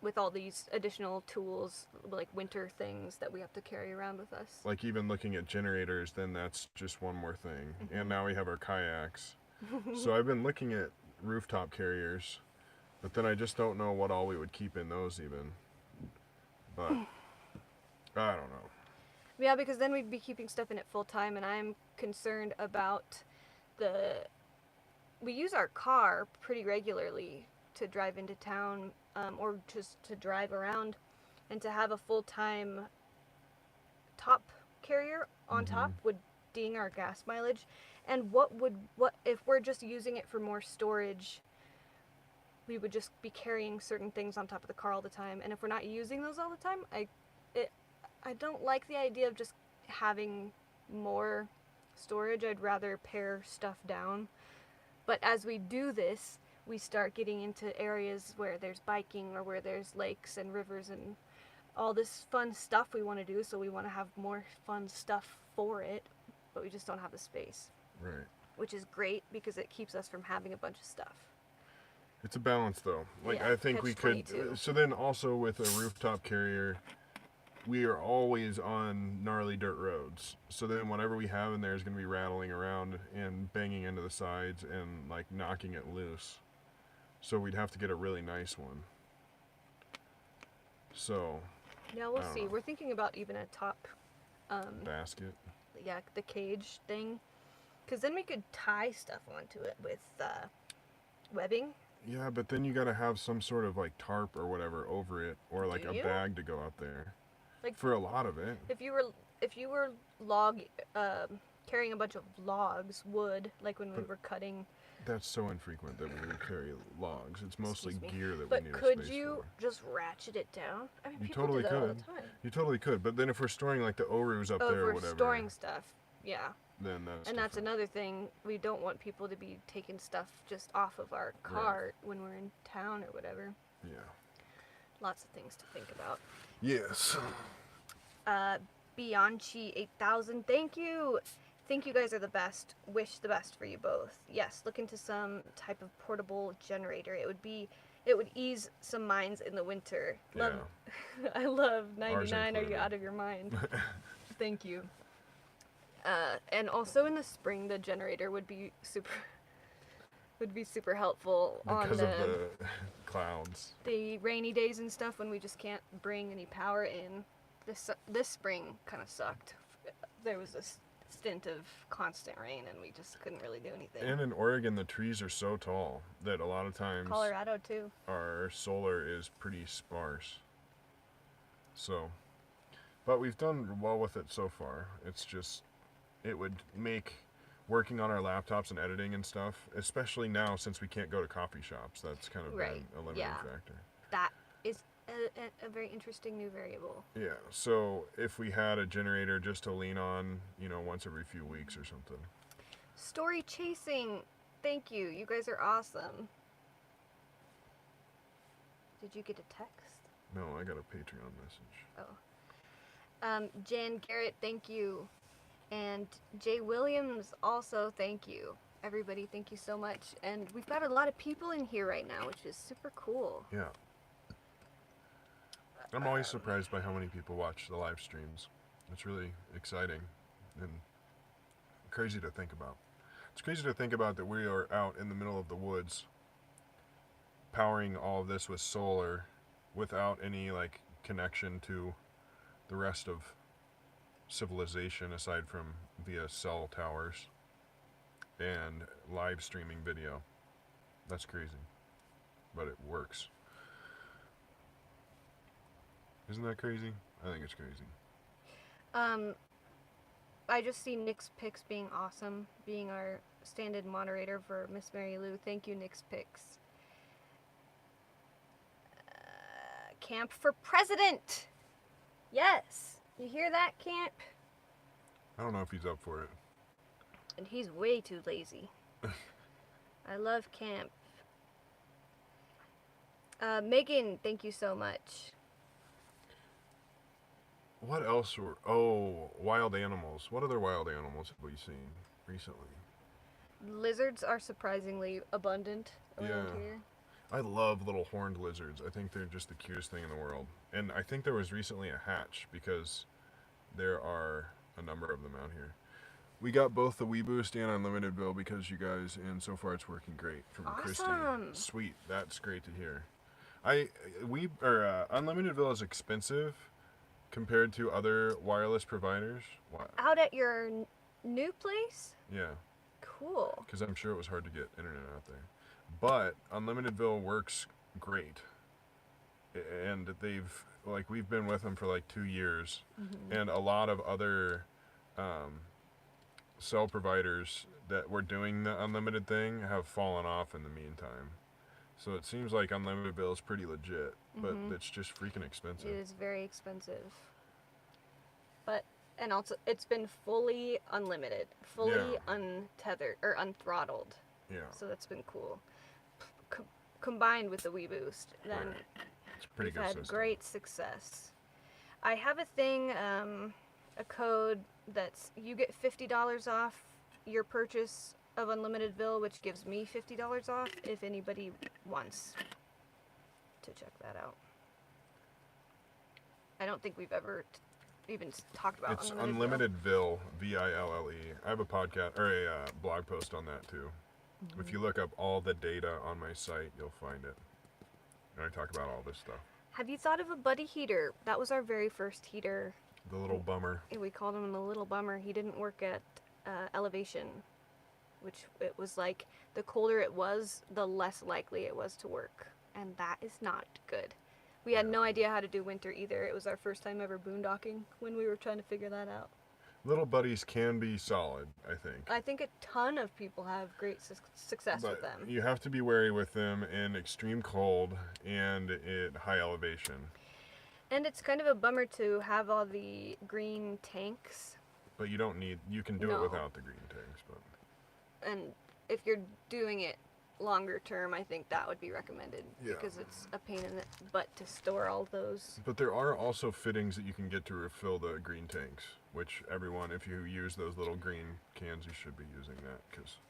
with all these additional tools, like winter things that we have to carry around with us. Like even looking at generators, then that's just one more thing. And now we have our kayaks. So I've been looking at rooftop carriers, but then I just don't know what all we would keep in those even. But I don't know. Yeah, because then we'd be keeping stuff in it full time, and I'm concerned about we use our car pretty regularly to drive into town, or just to drive around, and to have a full-time top carrier on top would ding our gas mileage. And what if we're just using it for more storage? We would just be carrying certain things on top of the car all the time, and if we're not using those all the time, I don't like the idea of just having more storage. I'd rather pare stuff down. But as we do this, we start getting into areas where there's biking or where there's lakes and rivers and all this fun stuff we want to do, so we want to have more fun stuff for it, but we just don't have the space. Right. Which is great because it keeps us from having a bunch of stuff. It's a balance though. Like Yeah, I think we could, so then also with a rooftop carrier, we are always on gnarly dirt roads. So then whatever we have in there is going to be rattling around and banging into the sides and like knocking it loose. So we'd have to get a really nice one. So. Yeah, we'll see. We're thinking about even a top basket. Yeah, the cage thing. Because then we could tie stuff onto it with webbing. Yeah, but then you got to have some sort of like tarp or whatever over it, or like a bag to go out there. Like for a lot of it. If you were carrying a bunch of logs, wood, like when we were cutting. That's so infrequent that we would carry logs. It's mostly gear that but we need a space for. But could you just ratchet it down? I mean, you people totally do that could. all the time. You totally could. But then if we're storing like the Orus up there or whatever. If we're storing stuff, yeah. Then that's another thing. We don't want people to be taking stuff just off of our cart when we're in town or whatever. Yeah. Lots of things to think about. Yes. Bianchi 8000, thank you. Think you guys are the best. Wish the best for you both. Yes, look into some type of portable generator. It would ease some minds in the winter. Yeah. I love 99. Are you out of your mind? Thank you. And also in the spring, the generator would be super helpful because of the clouds. The rainy days and stuff when we just can't bring any power in. This spring kind of sucked. There was a stint of constant rain, and we just couldn't really do anything. And in Oregon, the trees are so tall that a lot of times... Colorado, too. Our solar is pretty sparse. So... But we've done well with it so far. It's just... It would make working on our laptops and editing and stuff, especially now since we can't go to coffee shops, that's kind of been a limiting factor. That is a very interesting new variable. Yeah, so if we had a generator just to lean on, once every few weeks or something. Story chasing, thank you. You guys are awesome. Did you get a text? No, I got a Patreon message. Oh. Jan Garrett, thank you. And Jay Williams, also thank you. Everybody, thank you so much. And we've got a lot of people in here right now, which is super cool. Yeah. I'm always surprised by how many people watch the live streams. It's really exciting and crazy to think about. It's crazy to think about that we are out in the middle of the woods powering all of this with solar without any connection to the rest of civilization aside from via cell towers and live streaming video. That's crazy, but it works. Isn't that crazy? I think it's crazy. I just see Nick's Picks being awesome, being our stand-in moderator for Miss Mary Lou. Thank you, Nick's Picks. Camp for President! Yes! You hear that, Camp? I don't know if he's up for it. And he's way too lazy. I love Camp. Megan, thank you so much. What else were... Oh, wild animals. What other wild animals have we seen recently? Lizards are surprisingly abundant around here. I love little horned lizards. I think they're just the cutest thing in the world. And I think there was recently a hatch because there are a number of them out here. We got both the WeBoost and Unlimited Bill because you guys, and so far it's working great from Christy. Sweet, that's great to hear. Unlimited Bill is expensive compared to other wireless providers. Wow. Out at your new place? Yeah. Cool. Because I'm sure it was hard to get internet out there. But Unlimited Bill works great. And we've been with them for 2 years. Mm-hmm. And a lot of other cell providers that were doing the unlimited thing have fallen off in the meantime. So it seems like Unlimited Bill is pretty legit, but it's just freaking expensive. It is very expensive. And also, it's been fully unlimited, fully untethered, or unthrottled. Yeah. So that's been cool. Combined with the WeBoost, then it's pretty good. We've had great success. I have a thing, a code that's, you get $50 off your purchase of Unlimited Bill, which gives me $50 off if anybody wants to check that out. I don't think we've ever even talked about it's Unlimited Bill, Ville. I have a podcast or a blog post on that too. Mm-hmm. If you look up all the data on my site, you'll find it. And I talk about all this stuff. Have you thought of a buddy heater? That was our very first heater. The little bummer. We called him the little bummer. He didn't work at elevation, which it was the colder it was, the less likely it was to work. And that is not good. We had no idea how to do winter either. It was our first time ever boondocking when we were trying to figure that out. Little buddies can be solid, I think. I think a ton of people have great success with them. You have to be wary with them in extreme cold and at high elevation. And it's kind of a bummer to have all the green tanks. But you don't need, you can do it without the green tanks. But. And if you're doing it longer term, I think that would be recommended because it's a pain in the butt to store all those. But there are also fittings that you can get to refill the green tanks, which everyone, if you use those little green cans, you should be using that. Cause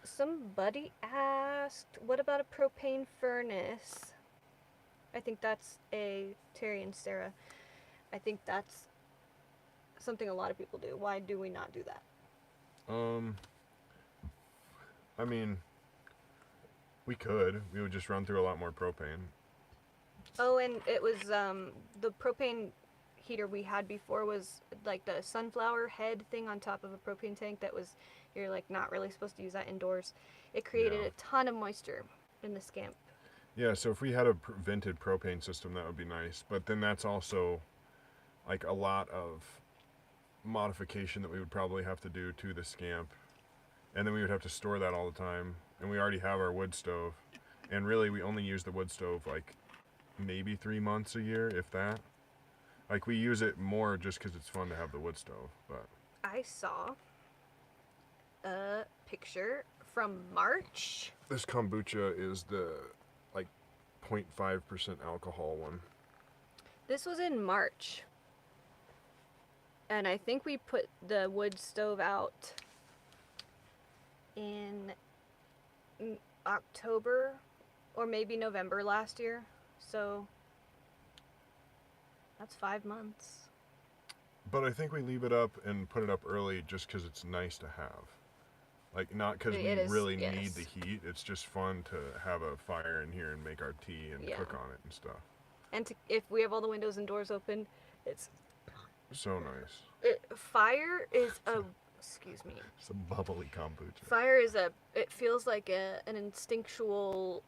somebody asked, what about a propane furnace? I think that's Terry and Sarah. I think that's something a lot of people do. Why do we not do that? I mean, we could. We would just run through a lot more propane. Oh, and it was the propane heater we had before was like the sunflower head thing on top of a propane tank that was, you're like not really supposed to use that indoors. It created a ton of moisture in the Scamp. Yeah, so if we had a vented propane system, that would be nice. But then that's also like a lot of modification that we would probably have to do to the Scamp. And then we would have to store that all the time. And we already have our wood stove. And really, we only use the wood stove like maybe 3 months a year, if that. Like, we use it more just because it's fun to have the wood stove. But I saw a picture from March. this kombucha is the like 0.5% alcohol one. This was in March. And I think we put the wood stove out in October or maybe November last year. So that's 5 months. But I think we leave it up and put it up early just because it's nice to have. Like, not because we really need the heat. It's just fun to have a fire in here and make our tea and cook on it and stuff. And if we have all the windows and doors open, it's so nice. Fire is a... Excuse me. It's a bubbly kombucha. Fire is it feels like an instinctual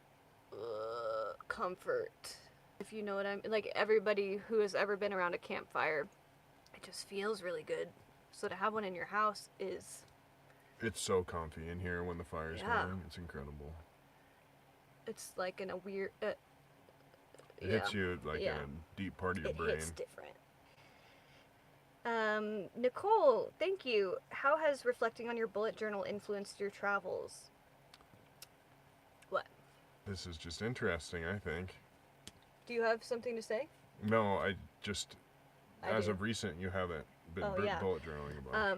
comfort. If you know what I'm... Like, everybody who has ever been around a campfire, it just feels really good. So to have one in your house is... It's so comfy in here when the fire's going. It's incredible. It's like in a weird... it hits you like in a deep part of your brain. It's different. Nicole, thank you. How has reflecting on your bullet journal influenced your travels? What? This is just interesting, I think. Do you have something to say? No, as of recent, you haven't been bullet journaling about.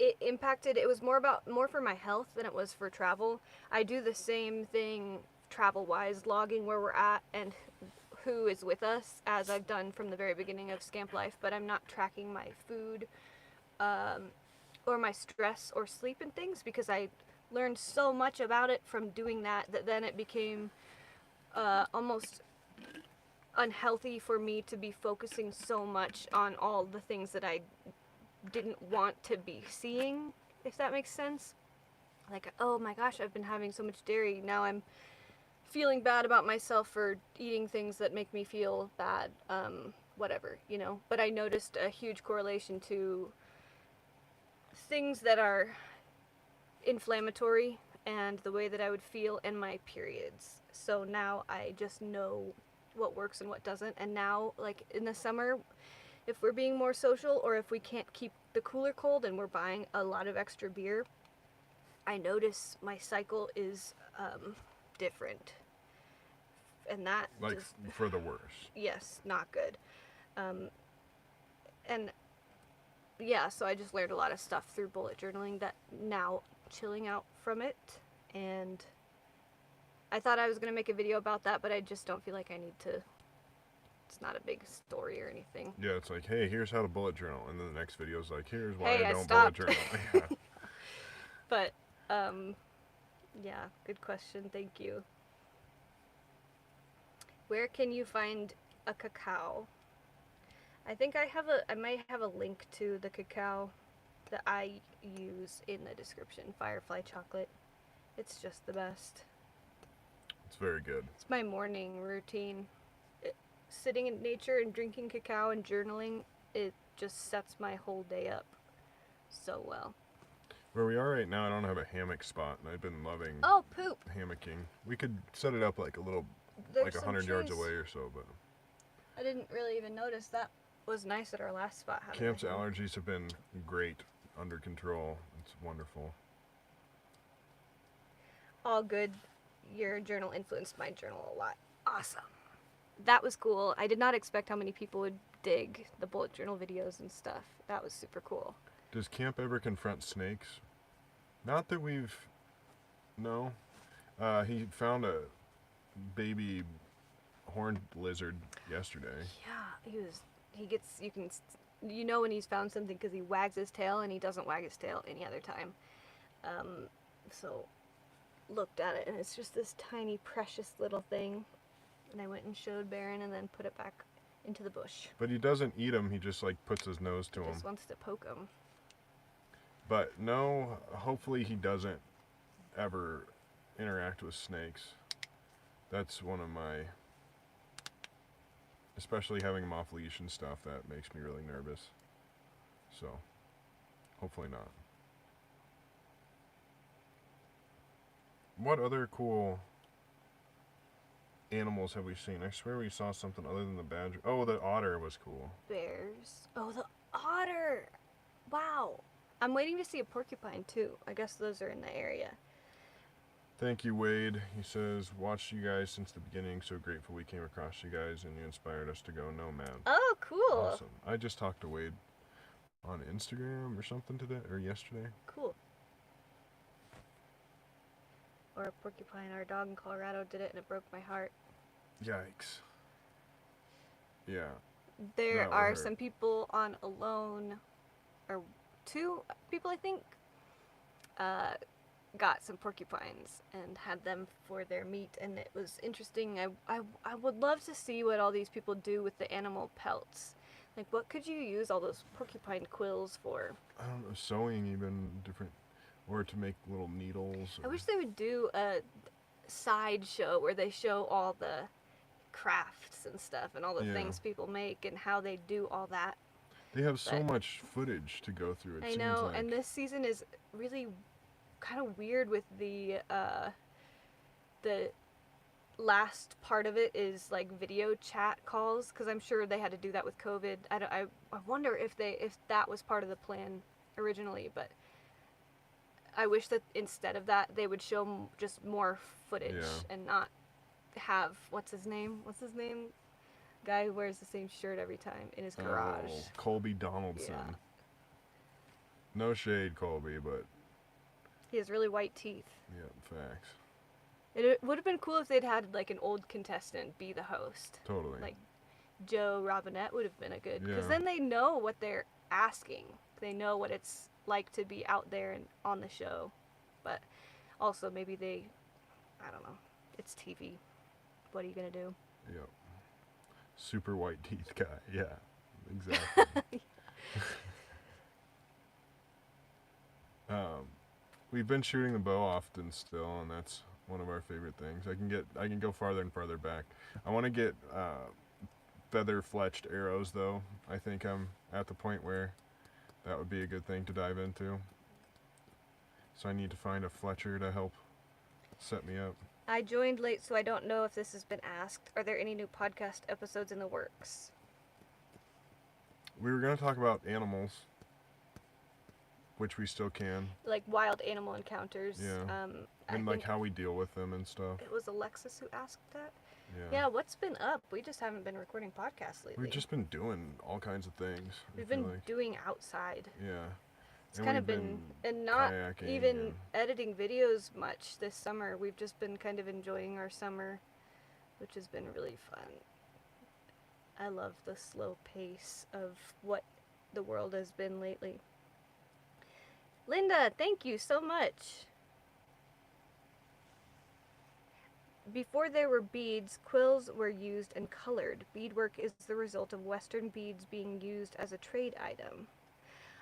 It impacted, it was more for my health than it was for travel. I do the same thing travel-wise, logging where we're at and who is with us, as I've done from the very beginning of Scamp life, but I'm not tracking my food or my stress or sleep and things, because I learned so much about it from doing that then it became almost unhealthy for me to be focusing so much on all the things that I didn't want to be seeing, if that makes sense. Like, oh my gosh, I've been having so much dairy, now I'm feeling bad about myself for eating things that make me feel bad, whatever, you know. But I noticed a huge correlation to things that are inflammatory and the way that I would feel in my periods. So now I just know what works and what doesn't. And now, like in the summer, if we're being more social or if we can't keep the cooler cold and we're buying a lot of extra beer, I notice my cycle is different, and that like for the worse. Yes, not good. And yeah, so I just learned a lot of stuff through bullet journaling that now chilling out from it, and I thought I was gonna make a video about that, but I just don't feel like I need to. It's not a big story or anything. Yeah, it's like, hey, here's how to bullet journal, and then the next video is like, here's why I don't stopped. bullet journal. Yeah. But yeah, good question. Thank you. Where can you find a cacao? I think I might have a link to the cacao that I use in the description. Firefly chocolate. It's just the best. It's very good. It's my morning routine. Sitting in nature and drinking cacao and journaling, it just sets my whole day up so well. Where we are right now, I don't have a hammock spot, and I've been loving hammocking. We could set it up like a little, like 100 yards away or so, but I didn't really even notice. That was nice at our last spot. Camp's allergies have been great, under control. It's wonderful. All good. Your journal influenced my journal a lot. Awesome. That was cool. I did not expect how many people would dig the bullet journal videos and stuff. That was super cool. Does Camp ever confront snakes? Not that we've... No. He found a baby horned lizard yesterday. Yeah, you know when he's found something because he wags his tail, and he doesn't wag his tail any other time. So, looked at it, and it's just this tiny, precious little thing. And I went and showed Baron and then put it back into the bush. But he doesn't eat them. He just like puts his nose to them. He just wants to poke them. But no, hopefully he doesn't ever interact with snakes. That's one of my, especially having him off leash and stuff, that makes me really nervous. So, hopefully not. What other cool animals have we seen? I swear we saw something other than the badger. Oh, the otter was cool. Bears. Oh, the otter. Wow. I'm waiting to see a porcupine too. I guess those are in the area. Thank you, Wade. He says, watched you guys since the beginning. So grateful we came across you guys and you inspired us to go Nomad. Oh, cool. Awesome. I just talked to Wade on Instagram or something today, or yesterday. Cool. Or a porcupine. Our dog in Colorado did it and it broke my heart. Yikes. Yeah. There are some people on Alone, or 2 people I think, got some porcupines and had them for their meat, and it was interesting. I would love to see what all these people do with the animal pelts. Like, what could you use all those porcupine quills for? I don't know, sewing even different, or to make little needles. I wish they would do a side show where they show all the crafts and stuff and all the things people make and how they do all that. They have so much footage to go through. I know, and this season is really kind of weird with the last part of it is like video chat calls, because I'm sure they had to do that with COVID. I wonder if that was part of the plan originally, but I wish that instead of that they would show just more footage and not have what's his name guy who wears the same shirt every time in his garage. Colby Donaldson. Yeah. No shade, Colby, but he has really white teeth. Yeah, facts. It would have been cool if they'd had like an old contestant be the host. Totally. Like Joe Robinette would have been a good, because then they know what they're asking. They know what it's like to be out there and on the show. But also maybe I don't know. It's TV. What are you gonna do? Yep. Super white teeth guy. Yeah, exactly. We've been shooting the bow often still, and that's one of our favorite things. I can go farther and farther back. I want to get feather fletched arrows though. I think I'm at the point where that would be a good thing to dive into. So I need to find a fletcher to help set me up. I joined late, so I don't know if this has been asked. Are there any new podcast episodes in the works? We were going to talk about animals, which we still can. Like wild animal encounters. Yeah. And like how we deal with them and stuff. It was Alexis who asked that? Yeah. Yeah, what's been up? We just haven't been recording podcasts lately. We've just been doing all kinds of things. We've been doing outside. Yeah. It's kind of been, and not even editing videos much this summer. We've just been kind of enjoying our summer, which has been really fun. I love the slow pace of what the world has been lately. Linda, thank you so much. Before there were beads, quills were used and colored. Beadwork is the result of Western beads being used as a trade item.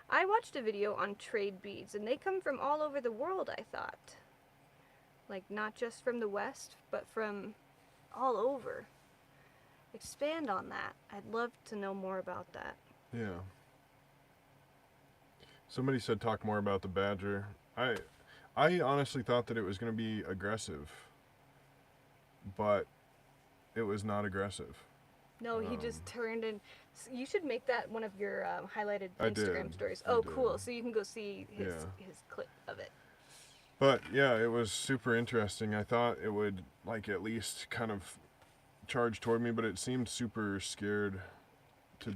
I watched a video on trade beads, and they come from all over the world, I thought. Like, not just from the West, but from all over. Expand on that. I'd love to know more about that. Yeah. Somebody said talk more about the badger. I honestly thought that it was going to be aggressive, but it was not aggressive. No, he just turned and... You should make that one of your highlighted Instagram stories. Oh, cool. So you can go see his clip of it. But, yeah, it was super interesting. I thought it would, like, at least kind of charge toward me, but it seemed super scared to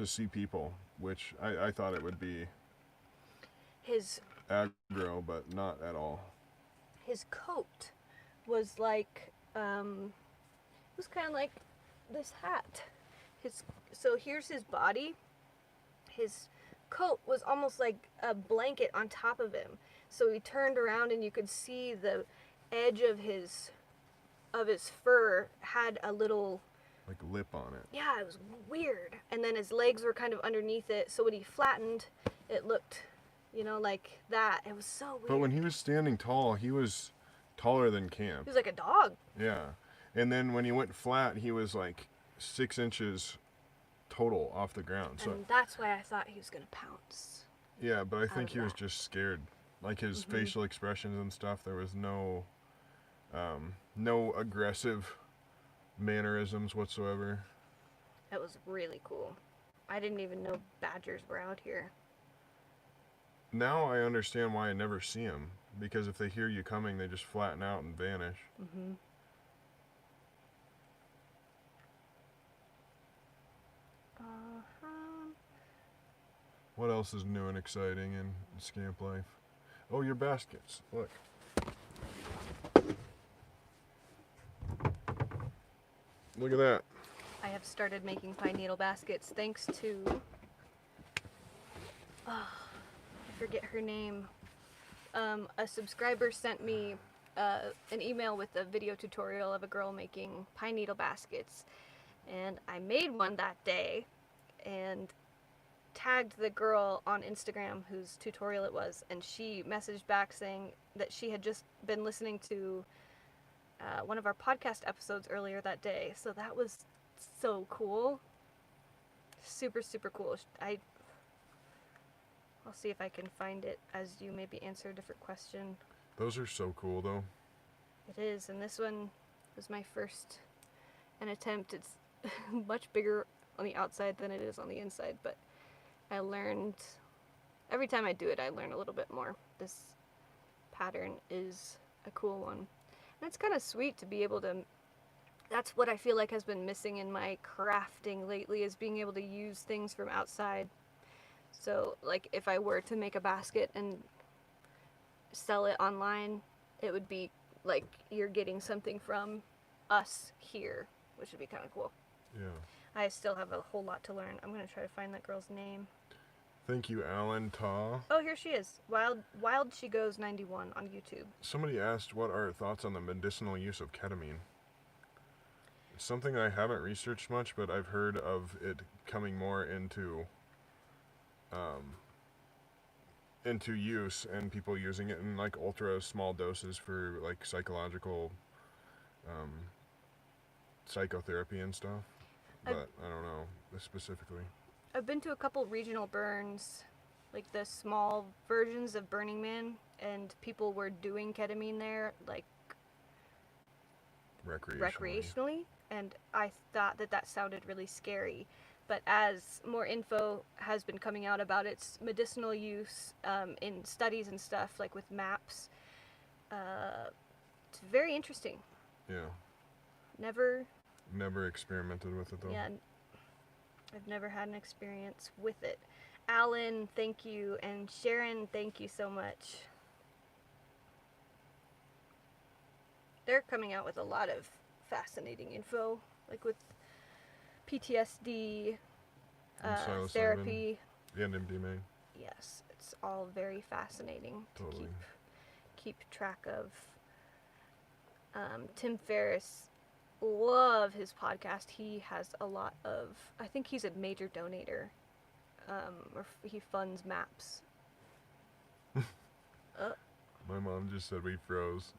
see people, which I thought it would be his aggro, but not at all. His coat was like, it was kind of like this hat. So here's his body. His coat was almost like a blanket on top of him. So he turned around and you could see the edge of his fur had a little like lip on it. Yeah, it was weird. And then his legs were kind of underneath it, so when he flattened, it looked, like that. It was so weird. But when he was standing tall, he was taller than Camp. He was like a dog. Yeah. And then when he went flat, he was like 6 inches total off the ground. So and that's why I thought he was going to pounce. Yeah, but I think he was just scared. Like his facial expressions and stuff, there was no aggressive mannerisms whatsoever. It was really cool. I didn't even know badgers were out here. Now I understand why I never see them. Because if they hear you coming, they just flatten out and vanish. Mm-hmm. What else is new and exciting in Scamp life? Oh, your baskets. Look. Look at that. I have started making pine needle baskets thanks to... I forget her name. A subscriber sent me an email with a video tutorial of a girl making pine needle baskets. And I made one that day and tagged the girl on Instagram whose tutorial it was, and she messaged back saying that she had just been listening to one of our podcast episodes earlier that day. So that was so cool. Super, super cool. I'll see if I can find it as you maybe answer a different question. Those are so cool, though. It is, and this one was my first attempt. It's much bigger on the outside than it is on the inside, but I learned, every time I do it, I learn a little bit more. This pattern is a cool one. And it's kind of sweet to be able to, that's what I feel like has been missing in my crafting lately, is being able to use things from outside. So, like, if I were to make a basket and sell it online, it would be like you're getting something from us here, which would be kind of cool. Yeah. I still have a whole lot to learn. I'm going to try to find that girl's name. Thank you, Alan Ta. Oh, here she is. Wild She Goes 91 on YouTube. Somebody asked what are our thoughts on the medicinal use of ketamine. It's something I haven't researched much, but I've heard of it coming more into use, and people using it in like ultra small doses for like psychological psychotherapy and stuff. But I don't know specifically. I've been to a couple regional burns, like the small versions of Burning Man, and people were doing ketamine there, like recreationally, and I thought that sounded really scary. But as more info has been coming out about its medicinal use in studies and stuff, like with maps, it's very interesting. Yeah. Never experimented with it, though. Yeah, I've never had an experience with it. Alan, thank you, and Sharon, thank you so much. They're coming out with a lot of fascinating info, like with PTSD, therapy. And MDMA. Yes, it's all very fascinating to keep track of. Tim Ferriss, love his podcast. He has a lot of, I think he's a major donator, or he funds maps. My mom just said we froze.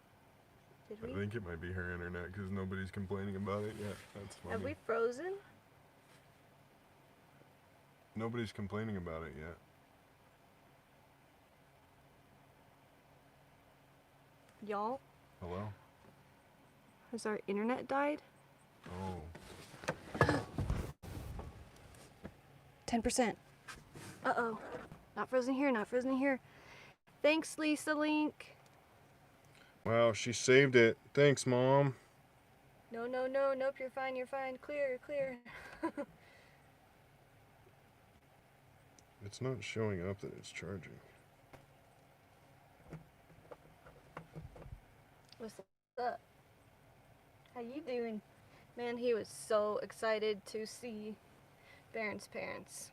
Did we? I think it might be her internet because nobody's complaining about it yet. That's funny. Have we frozen? Nobody's complaining about it yet. Y'all? Hello? Has our internet died? Oh. 10%. Uh-oh. Not frozen here, not frozen here. Thanks, Lisa Link. Wow, she saved it. Thanks, Mom. No, nope, you're fine, Clear. It's not showing up that it's charging. What's up? How you doing? Man, he was so excited to see Baron's parents.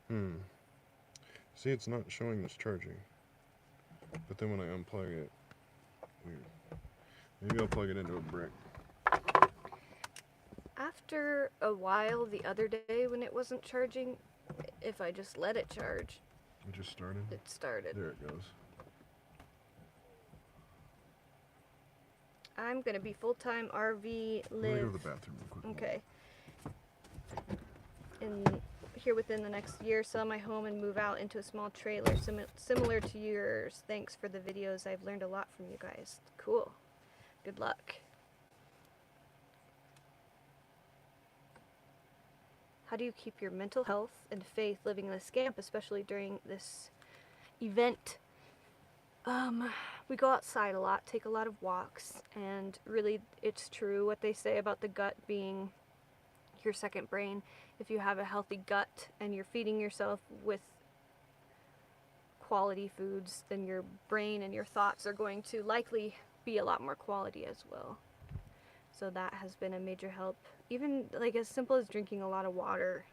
See, it's not showing this charging. But then when I unplug it, weird. Maybe I'll plug it into a brick. I after a while the other day when it wasn't charging, if I just let it charge. It just started? It started. There it goes. I'm going to be full-time RV live. Let me go to the bathroom real quick. Okay. And here within the next year, sell my home and move out into a small trailer similar to yours. Thanks for the videos. I've learned a lot from you guys. Cool. Good luck. How do you keep your mental health and faith living in the Scamp, especially during this event? We go outside a lot, take a lot of walks, and really it's true what they say about the gut being your second brain. If you have a healthy gut and you're feeding yourself with quality foods, then your brain and your thoughts are going to likely be a lot more quality as well. So that has been a major help. Even like as simple as drinking a lot of water.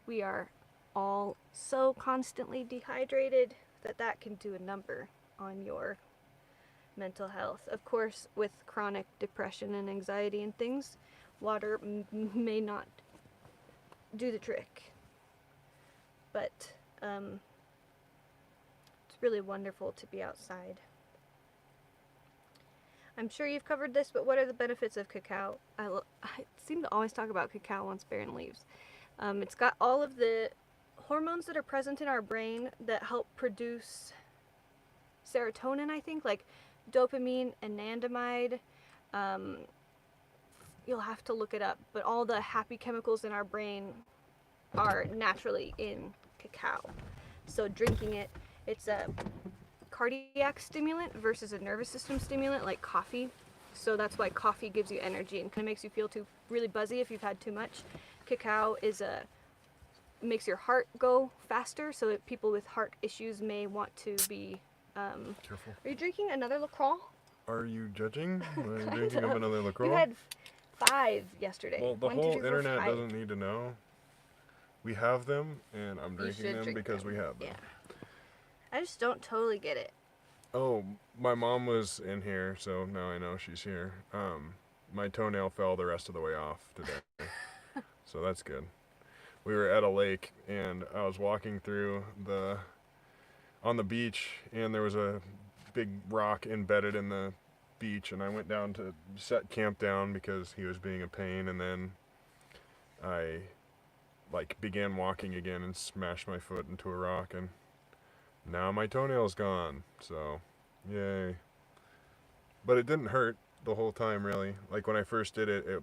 We are all so constantly dehydrated that can do a number on your mental health. Of course, with chronic depression and anxiety and things, water may not do the trick. But it's really wonderful to be outside. I'm sure you've covered this, but what are the benefits of cacao? I seem to always talk about cacao once Baron leaves. It's got all of the hormones that are present in our brain that help produce serotonin, I think, like dopamine, anandamide. You'll have to look it up, but all the happy chemicals in our brain are naturally in cacao. So drinking it, it's a cardiac stimulant versus a nervous system stimulant like coffee. So that's why coffee gives you energy and kind of makes you feel really buzzy if you've had too much. Cacao makes your heart go faster, so that people with heart issues may want to be careful. Are you drinking another LaCroix? Are you judging? Are you drinking up another LaCroix? You had 5 yesterday. Well, the 1, 2, whole 3, 4, internet 5. doesn't need to know. We have them, and I'm drinking them because we have them. Yeah. I just don't totally get it. Oh, my mom was in here, so now I know she's here. My toenail fell the rest of the way off today, so that's good. We were at a lake, and I was walking through on the beach, and there was a big rock embedded in the beach, and I went down to set Camp down because he was being a pain, and then I began walking again and smashed my foot into a rock, and now my toenail's gone, so yay. But it didn't hurt the whole time, really. Like when I first did it, it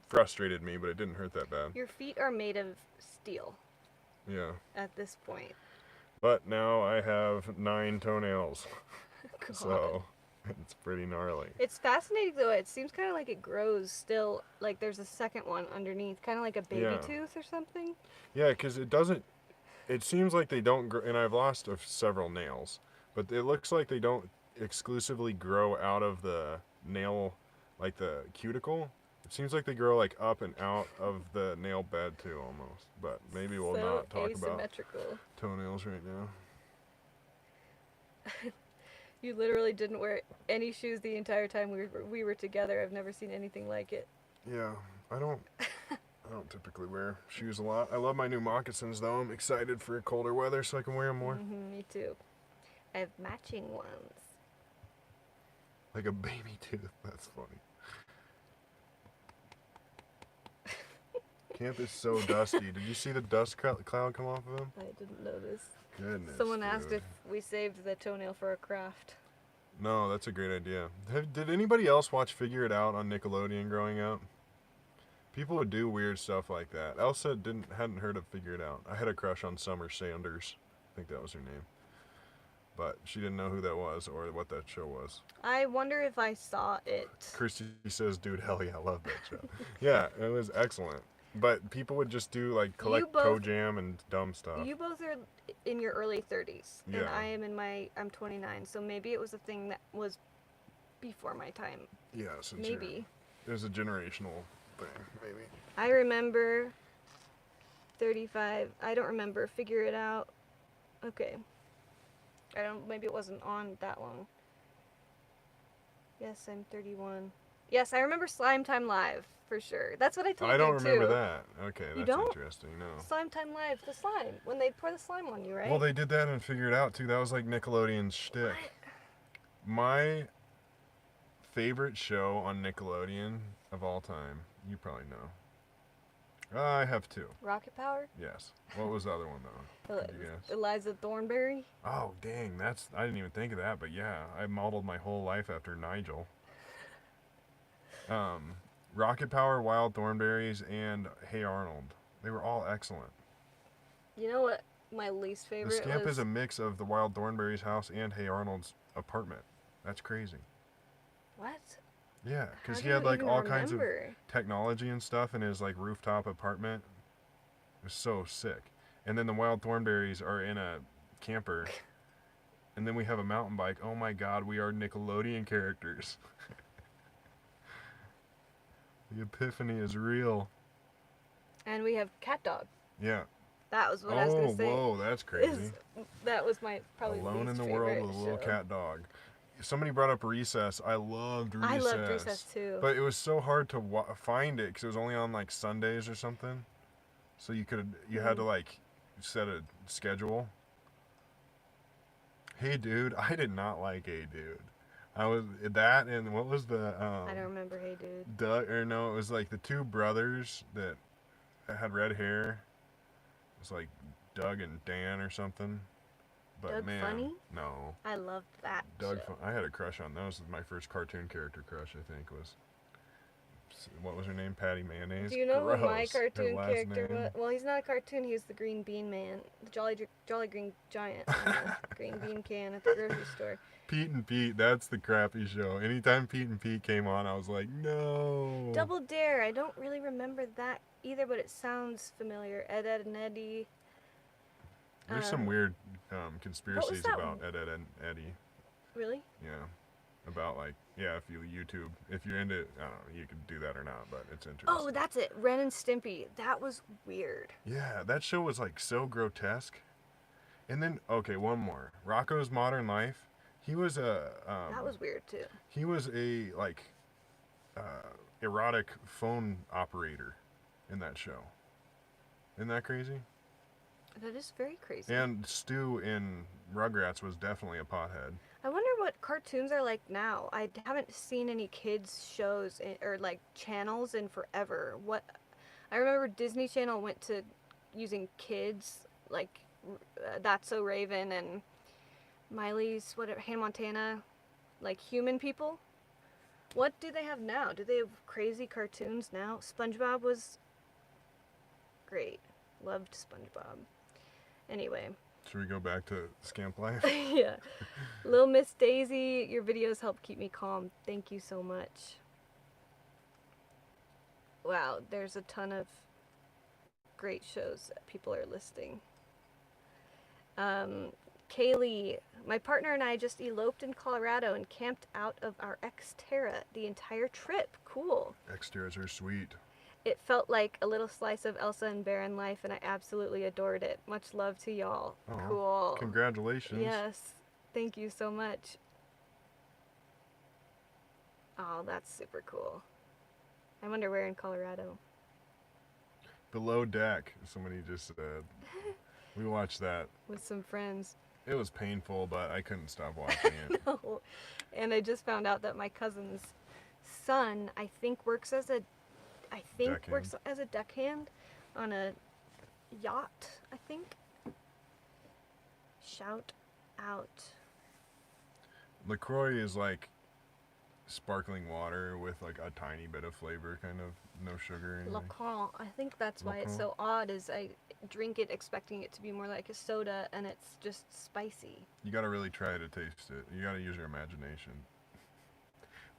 frustrated me, but it didn't hurt that bad. Your feet are made of steel. Yeah. At this point. But now I have 9 toenails. God. So it's pretty gnarly. It's fascinating though. It seems kind of like it grows still. Like there's a second one underneath, kind of like a baby tooth or something. Yeah, because it doesn't. It seems like they don't grow, and I've lost several nails, but it looks like they don't exclusively grow out of the nail, like the cuticle. It seems like they grow like up and out of the nail bed too, almost. But maybe we'll not talk about toenails right now. You literally didn't wear any shoes the entire time we were together. I've never seen anything like it. Yeah, I don't typically wear shoes a lot. I love my new moccasins though. I'm excited for colder weather so I can wear them more. Me too. I have matching ones. Like a baby tooth. That's funny. Camp is so dusty. Did you see the dust cloud come off of him? I didn't notice. Goodness. Someone asked if we saved the toenail for a craft. No, that's a great idea. Did anybody else watch Figure It Out on Nickelodeon growing up? People would do weird stuff like that. Elsa hadn't heard of Figure It Out. I had a crush on Summer Sanders. I think that was her name. But she didn't know who that was or what that show was. I wonder if I saw it. Christy says, dude, hell yeah, I love that show. Yeah, it was excellent. But people would just do collect toe jam and dumb stuff. You both are in your early 30s. Yeah. And I am I'm 29. So maybe it was a thing that was before my time. Yeah, maybe. It was a generational thing, maybe. I remember 35. I don't remember. Figure It Out. Okay. Maybe it wasn't on that long. Yes, I'm 31. Yes, I remember Slime Time Live. for sure. That's what I told you, I don't remember too. that. Okay, You that's don't? interesting. No. Slime Time Live, the slime. When they pour the slime on you, right? Well, they did that and figured out, too. That was like Nickelodeon's shtick. What? My favorite show on Nickelodeon of all time, you probably know. I have two. Rocket Power? Yes. What was the other one, though? Could you guess? Eliza Thornberry? Oh, dang. I didn't even think of that, but yeah. I modeled my whole life after Nigel. Rocket Power, Wild Thornberries, and Hey Arnold. They were all excellent. You know what my least favorite The Scamp was? is a mix of the Wild Thornberries house and Hey Arnold's apartment. That's crazy. What? Yeah, because How he do had you like even all kinds of remember? technology and stuff in his like rooftop apartment. It was so sick. And then the Wild Thornberries are in a camper. And then we have a mountain bike. Oh my god, we are Nickelodeon characters. The epiphany is real. And we have Cat Dog. Yeah. That was what I was going to say. Oh, whoa, that's crazy. That was my probably Alone least in the favorite world with a little show. cat dog. Somebody brought up Recess. I loved Recess. I loved Recess too. But it was so hard to find it because it was only on like Sundays or something. So you had to like set a schedule. Hey Dude, I did not like Hey Dude. I was that, and what was the I don't remember Hey Dude. Doug, or no, it was like the two brothers that had red hair. It was like Doug and Dan or something. But Doug man, Funny? no. I loved that Doug, show. I had a crush on those. My first cartoon character crush, I think, was what was her name? Patty Mayonnaise. Do you know Gross. who my Her cartoon last character name. was? Well, he's not a cartoon. He was the Green Bean Man, the Jolly Green Giant, on the Green Bean can at the grocery store. Pete and Pete, that's the crappy show. Anytime Pete and Pete came on, I was like, no. Double Dare. I don't really remember that either, but it sounds familiar. Ed, Ed, and Eddie. There's some weird conspiracies that about Ed, Ed, and Eddie. Really? Yeah. About like, yeah, if you YouTube, if you're into, I don't know, you could do that or not, but it's interesting. Oh, that's it. Ren and Stimpy. That was weird. Yeah, that show was like so grotesque. And then, okay, one more. Rocco's Modern Life. He was a. That was weird too. He was a like erotic phone operator in that show. Isn't that crazy? That is very crazy. And Stu in Rugrats was definitely a pothead. I wonder what cartoons are like now. I haven't seen any kids shows or like channels in forever. I remember Disney Channel went to using kids like That's So Raven and Miley's Hannah Montana, like human people. What do they have now? Do they have crazy cartoons now? SpongeBob was great. Loved SpongeBob. Anyway. Should we go back to Scamp Life? Yeah. Little Miss Daisy, your videos help keep me calm. Thank you so much. Wow, there's a ton of great shows that people are listing. Kaylee, my partner and I just eloped in Colorado and camped out of our Xterra the entire trip. Cool. Xterras are sweet. It felt like a little slice of Elsa and Baron life, and I absolutely adored it. Much love to y'all. Aww, cool. Congratulations. Yes. Thank you so much. Oh, that's super cool. I wonder where in Colorado. Below Deck, somebody just said. We watched that. With some friends. It was painful, but I couldn't stop watching it. No. And I just found out that my cousin's son, I think works as a deckhand on a yacht, I think. Shout out. LaCroix is like sparkling water with like a tiny bit of flavor, kind of no sugar. LaCroix. I think that's why it's so odd, is I drink it expecting it to be more like a soda, and it's just spicy. You gotta really try to taste it. You gotta use your imagination.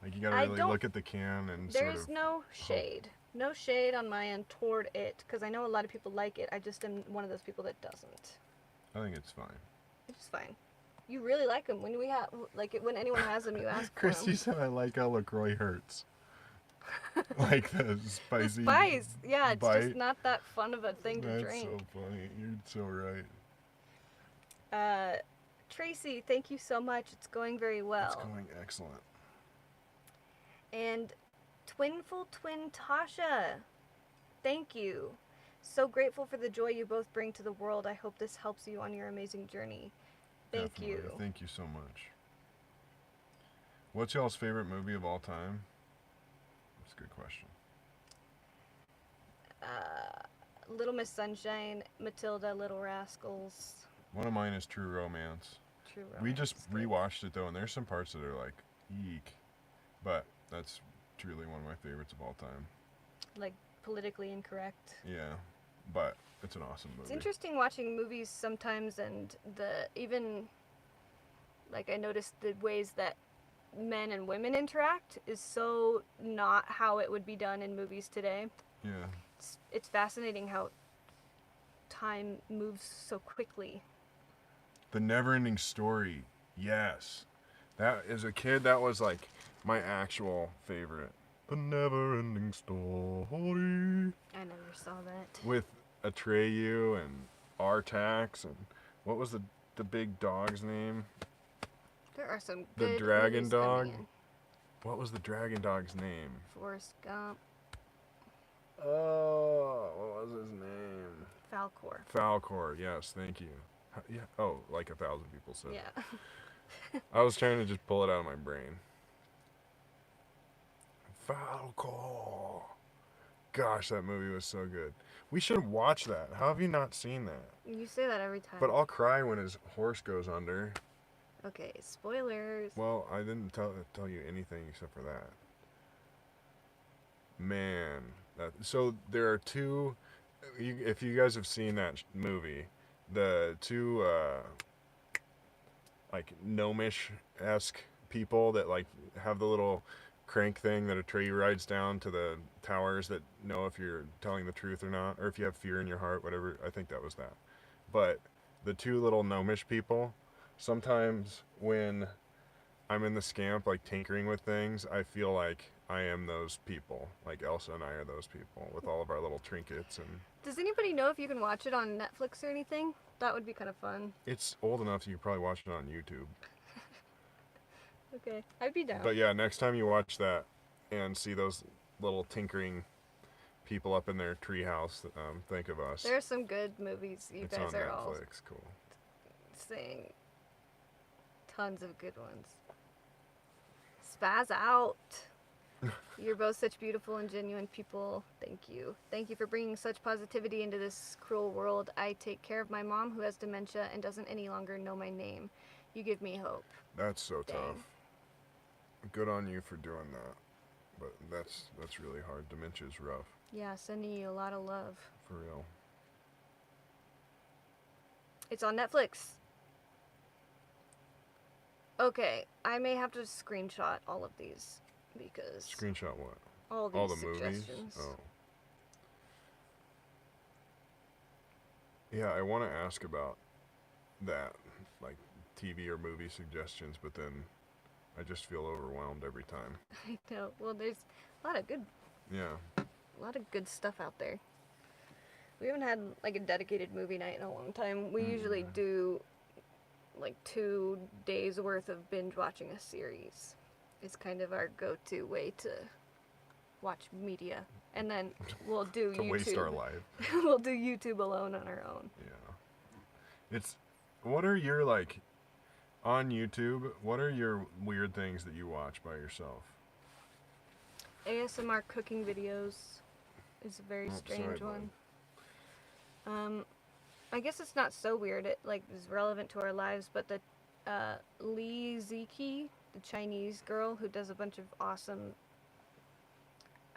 Like you gotta really look at the can and There's no shade. No shade on my end toward it, because I know a lot of people like it. I just am one of those people that doesn't. I think it's fine. It's fine. You really like them. When when anyone has them, you ask for Christy said I like how LaCroix hurts. Like the spicy. The spice. Yeah, it's bite. just not that fun of a thing to drink. That's so funny. You're so right. Tracy, thank you so much. It's going very well. It's going excellent. And Twinful Twin Tasha. Thank you. So grateful for the joy you both bring to the world. I hope this helps you on your amazing journey. Thank Definitely. you. Thank you so much. What's y'all's favorite movie of all time? That's a good question. Little Miss Sunshine, Matilda, Little Rascals. One of mine is True Romance. True Romance. We just rewatched it though, and there's some parts that are like, eek. But that's truly one of my favorites of all time. Like politically incorrect. Yeah, but it's an awesome movie. It's interesting watching movies sometimes, and I noticed the ways that men and women interact is so not how it would be done in movies today. Yeah. It's fascinating how time moves so quickly. The Never-Ending Story. Yes. That, as a kid, that was like my actual favorite. The Never-Ending Story. I never saw that. With Atreyu and Artax and what was the big dog's name? There are some good The dragon movies dog. coming in. What was the dragon dog's name? Forrest Gump. Oh, what was his name? Falcor. Falcor. Yes, thank you. Yeah. Oh, like 1,000 people said. Yeah. I was trying to just pull it out of my brain. Falcor. Gosh, that movie was so good. We should watch that. How have you not seen that? You say that every time. But I'll cry when his horse goes under. Okay, spoilers. Well, I didn't tell you anything except for that. Man. So there are two... if you guys have seen that movie, the two... like gnomish-esque people that like have the little crank thing that Atreyu rides down to the towers that know if you're telling the truth or not, or if you have fear in your heart, whatever. I think that was that. But the two little gnomish people, sometimes when I'm in the Scamp, like tinkering with things, I feel like I am those people. Like Elsa and I are those people with all of our little trinkets. And does anybody know if you can watch it on Netflix or anything? That would be kind of fun. it's old enough so you could probably watch it on YouTube. Okay, I'd be down. But yeah, next time you watch that and see those little tinkering people up in their treehouse, think of us. There are some good movies. You it's guys on are all Netflix. Cool. saying tons of good ones. Spaz out. You're both such beautiful and genuine people. Thank you. Thank you for bringing such positivity into this cruel world. I take care of my mom who has dementia and doesn't any longer know my name. You give me hope. That's so Dang. tough. Good on you for doing that. But that's really hard. Dementia's rough. Yeah, sending you a lot of love. For real. It's on Netflix. Okay, I may have to screenshot all of these because Screenshot what? all these All the movies? suggestions. Oh. Yeah, I want to ask about that, like TV or movie suggestions, but then I just feel overwhelmed every time. I know. Well, there's a lot of good stuff out there. We haven't had like a dedicated movie night in a long time. We usually do like 2 days worth of binge watching a series. It's kind of our go-to way to watch media. And then we'll do to YouTube. waste our life. We'll do YouTube alone on our own. Yeah. What are your, like, on YouTube, what are your weird things that you watch by yourself? ASMR cooking videos is a very strange one. I guess it's not so weird. It like is relevant to our lives, but the Li Ziki, the Chinese girl who does a bunch of awesome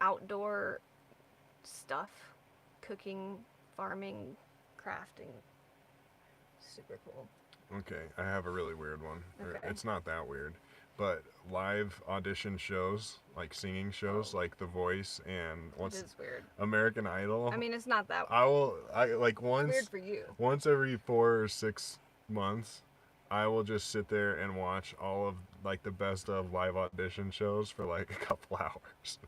outdoor stuff, cooking, farming, crafting. Super cool. Okay, I have a really weird one. Okay. It's not that weird, but live audition shows, like singing shows, like The Voice and It is weird. American Idol. I mean, it's not that once weird for you. Once every 4 or 6 months, I will just sit there and watch all of like the best of live audition shows for like a couple hours.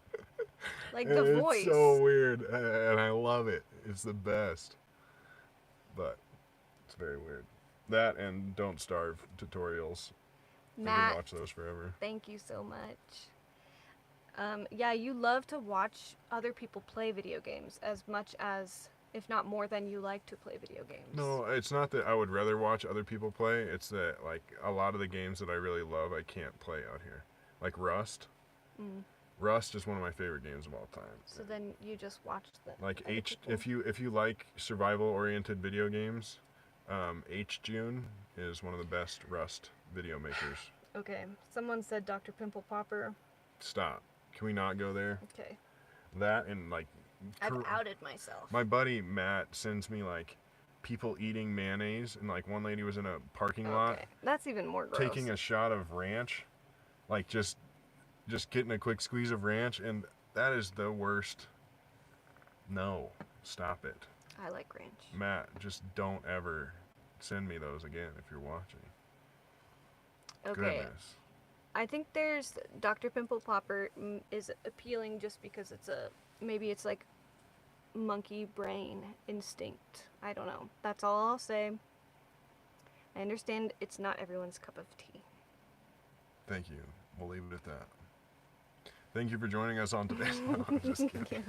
Like The Voice. It's so weird, and I love it. It's the best. But it's very weird. That and Don't Starve tutorials. I Matt, can watch those forever. thank you so much. Yeah, you love to watch other people play video games as much as, if not more than you like to play video games. No, it's not that I would rather watch other people play. It's that, like, a lot of the games that I really love, I can't play out here. Like Rust. Rust is one of my favorite games of all time. So then you just watch them. Like if you like survival-oriented video games, June is one of the best Rust video makers. Okay, someone said Dr. Pimple Popper. Stop. Can we not go there? Okay. That and like... I've outed myself. My buddy Matt sends me like people eating mayonnaise, and like one lady was in a parking lot. That's even more gross. Taking a shot of ranch, like just getting a quick squeeze of ranch, and that is the worst. No, stop it. I like ranch. Matt, just don't ever send me those again if you're watching. Okay. Goodness. I think there's Dr. Pimple Popper is appealing just because maybe it's like monkey brain instinct. I don't know. That's all I'll say. I understand it's not everyone's cup of tea. Thank you. We'll leave it at that. Thank you for joining us on today's... No, I'm just kidding.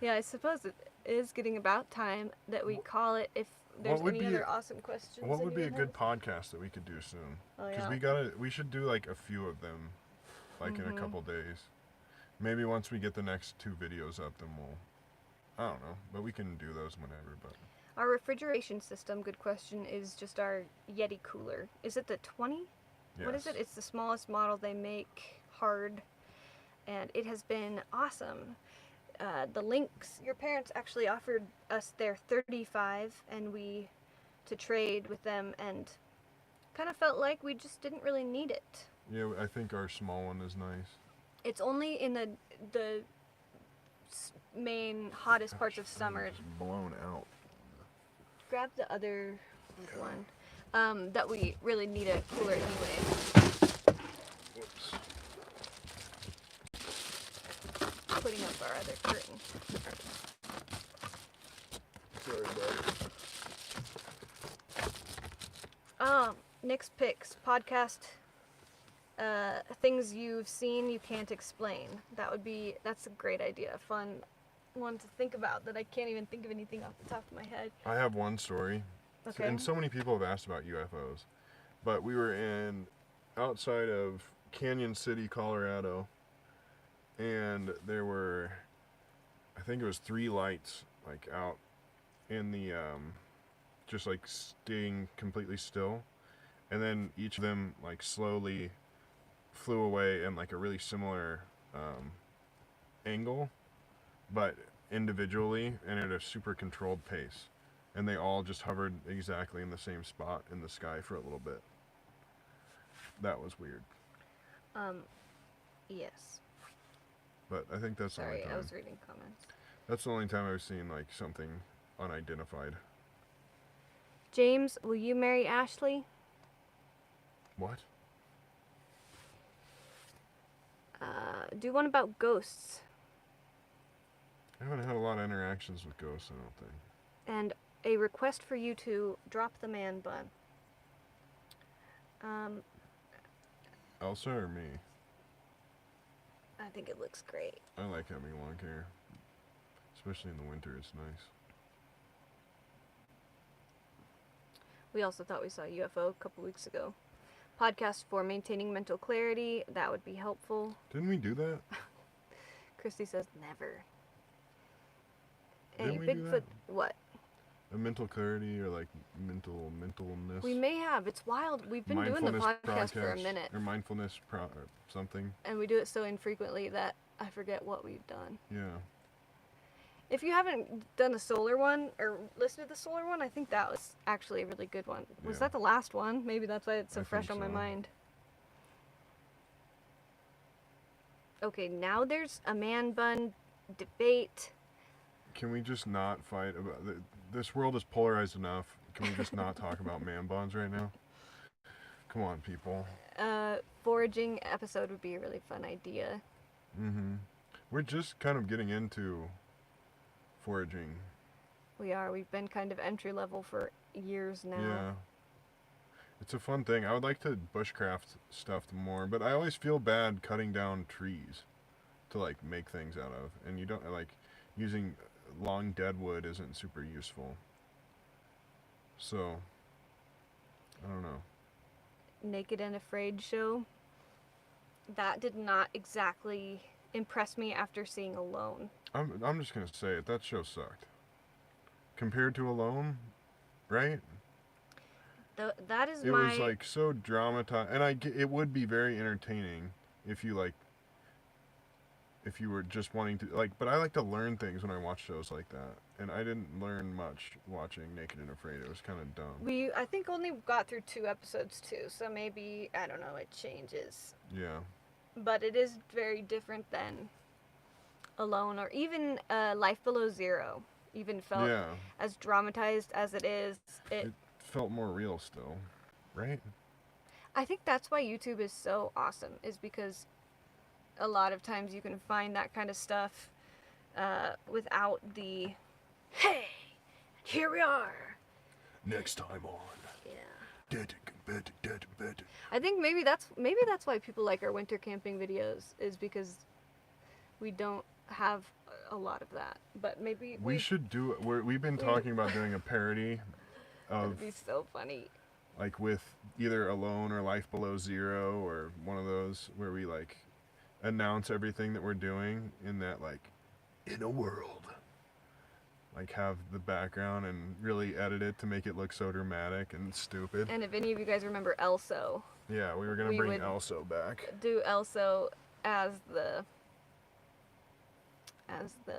Yeah, I suppose it is getting about time that we call it. If there's any other awesome questions. What would be a good podcast that we could do soon? Because we should do like a few of them, like in a couple days. Maybe once we get the next 2 videos up, then we'll, I don't know, but we can do those whenever. But our refrigeration system, good question, is just our Yeti cooler. Is it the 20? Yes. What is it? It's the smallest model they make, hard, and it has been awesome. The Lynx, your parents actually offered us their 35 and to trade with them, and kind of felt like we just didn't really need it. Yeah, I think our small one is nice. It's only in the main hottest parts of summer. It's blown out. Grab the other one. That we really need a cooler anyway. Whoops. Putting up our other curtain. Sorry, buddy. Nick's Picks podcast. Things you've seen you can't explain. That's a great idea. A fun one to think about that I can't even think of anything off the top of my head. I have one story. Okay. And so many people have asked about UFOs. But we were outside of Canyon City, Colorado, and there were, I think it was 3 lights like out in the just like staying completely still, and then each of them like slowly flew away in like a really similar angle, but individually and at a super controlled pace, and they all just hovered exactly in the same spot in the sky for a little bit. That was weird. Yes. But I think that's the only time. Sorry, I was reading comments. That's the only time I've seen like something unidentified. James, will you marry Ashley? What? Do one about ghosts. I haven't had a lot of interactions with ghosts, I don't think. And a request for you to drop the man bun. Elsa or me? I think it looks great. I like having long hair. Especially in the winter, it's nice. We also thought we saw a UFO a couple weeks ago. Podcast for maintaining mental clarity. That would be helpful. Didn't we do that? Christy says never. Didn't we Bigfoot, do that? what? A mental clarity or like mentalness? We may have. It's wild. We've been doing the podcast for a minute. Or mindfulness or something. And we do it so infrequently that I forget what we've done. Yeah. If you haven't done the solar one or listened to the solar one, I think that was actually a really good one. Was that the last one? Maybe that's why it's so fresh on my mind. Okay, now there's a man bun debate. Can we just not fight about this world is polarized enough. Can we just not talk about man buns right now? Come on, people. Foraging episode would be a really fun idea. Mm-hmm. We're just kind of getting into foraging. We are. We've been kind of entry level for years now. Yeah. It's a fun thing. I would like to bushcraft stuff more, but I always feel bad cutting down trees to like make things out of, and you don't like using long dead wood isn't super useful. So I don't know. Naked and Afraid show. That did not exactly impress me after seeing Alone. I'm just gonna say it. That show sucked. Compared to Alone, right? That is it was like so dramatized, and it would be very entertaining if you were just wanting to like. But I like to learn things when I watch shows like that, and I didn't learn much watching Naked and Afraid. It was kind of dumb. I think only got through 2 episodes too, so maybe I don't know. It changes. Yeah. But it is very different than Alone or even Life Below Zero. Even felt as dramatized as it is. It felt more real still, right? I think that's why YouTube is so awesome, is because a lot of times you can find that kind of stuff without the, hey, here we are. Next time on. Yeah. I think maybe that's why people like our winter camping videos, is because we don't have a lot of that. But maybe we should do. We've been talking about doing a parody of. That'd be so funny. Like with either Alone or Life Below Zero or one of those where we like announce everything that we're doing in that like in a world. Like have the background and really edit it to make it look so dramatic and stupid. And if any of you guys remember Elsa. Yeah, we were gonna bring Elsa back. Do Elsa as the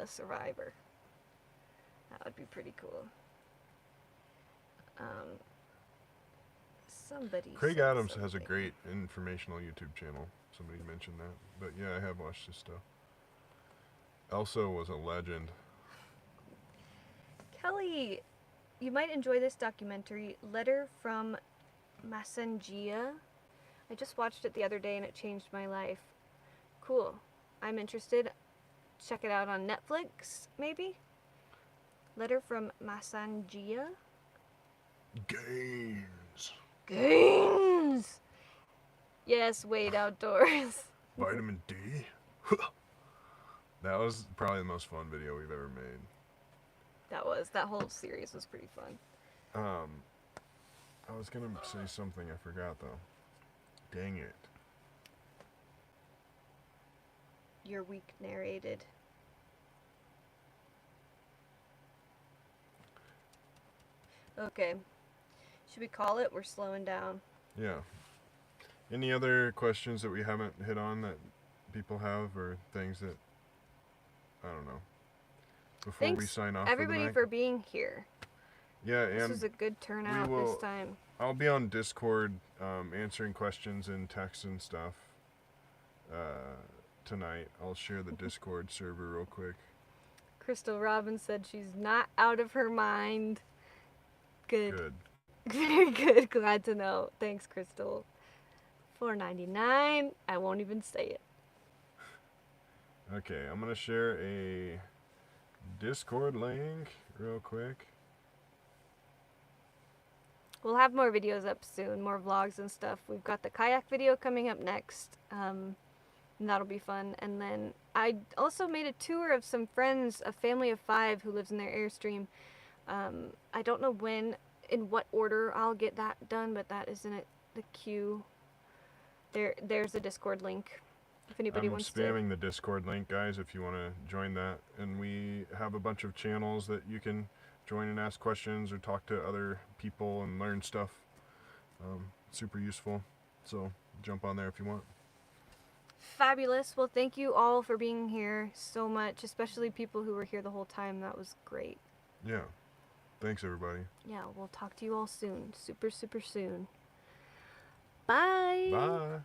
survivor. That would be pretty cool. Craig Adams has a great informational YouTube channel. Somebody mentioned that. But yeah, I have watched his stuff. Elsa was a legend. Kelly, you might enjoy this documentary, Letter from Massangia. I just watched it the other day and it changed my life. Cool. I'm interested. Check it out on Netflix, maybe? Letter from Massangia. Gains. Yes, Wade Outdoors. Vitamin D. That was probably the most fun video we've ever made. That whole series was pretty fun. I was gonna say something, I forgot though. Dang it. Your week narrated. Okay. Should we call it? We're slowing down. Yeah. Any other questions that we haven't hit on that people have, or things that, I don't know, before we sign off everybody for being here. Yeah, and this was a good turnout this time. I'll be on Discord answering questions and texts and stuff tonight. I'll share the Discord server real quick. Crystal Robbins said she's not out of her mind. Good. Very good. Glad to know. Thanks, Crystal. $4.99. I won't even say it. Okay, I'm gonna share a Discord link real quick. We'll have more videos up soon, more vlogs and stuff. We've got the kayak video coming up next, and that'll be fun. And then I also made a tour of some friends, a family of 5 who lives in their Airstream. I don't know in what order I'll get that done, but that is in the queue. There's a Discord link. If anybody wants to. I'm spamming the Discord link, guys, if you want to join that. And we have a bunch of channels that you can join and ask questions or talk to other people and learn stuff. Super useful. So jump on there if you want. Fabulous. Well, thank you all for being here so much, especially people who were here the whole time. That was great. Yeah. Thanks, everybody. Yeah, we'll talk to you all soon. Super, super soon. Bye. Bye.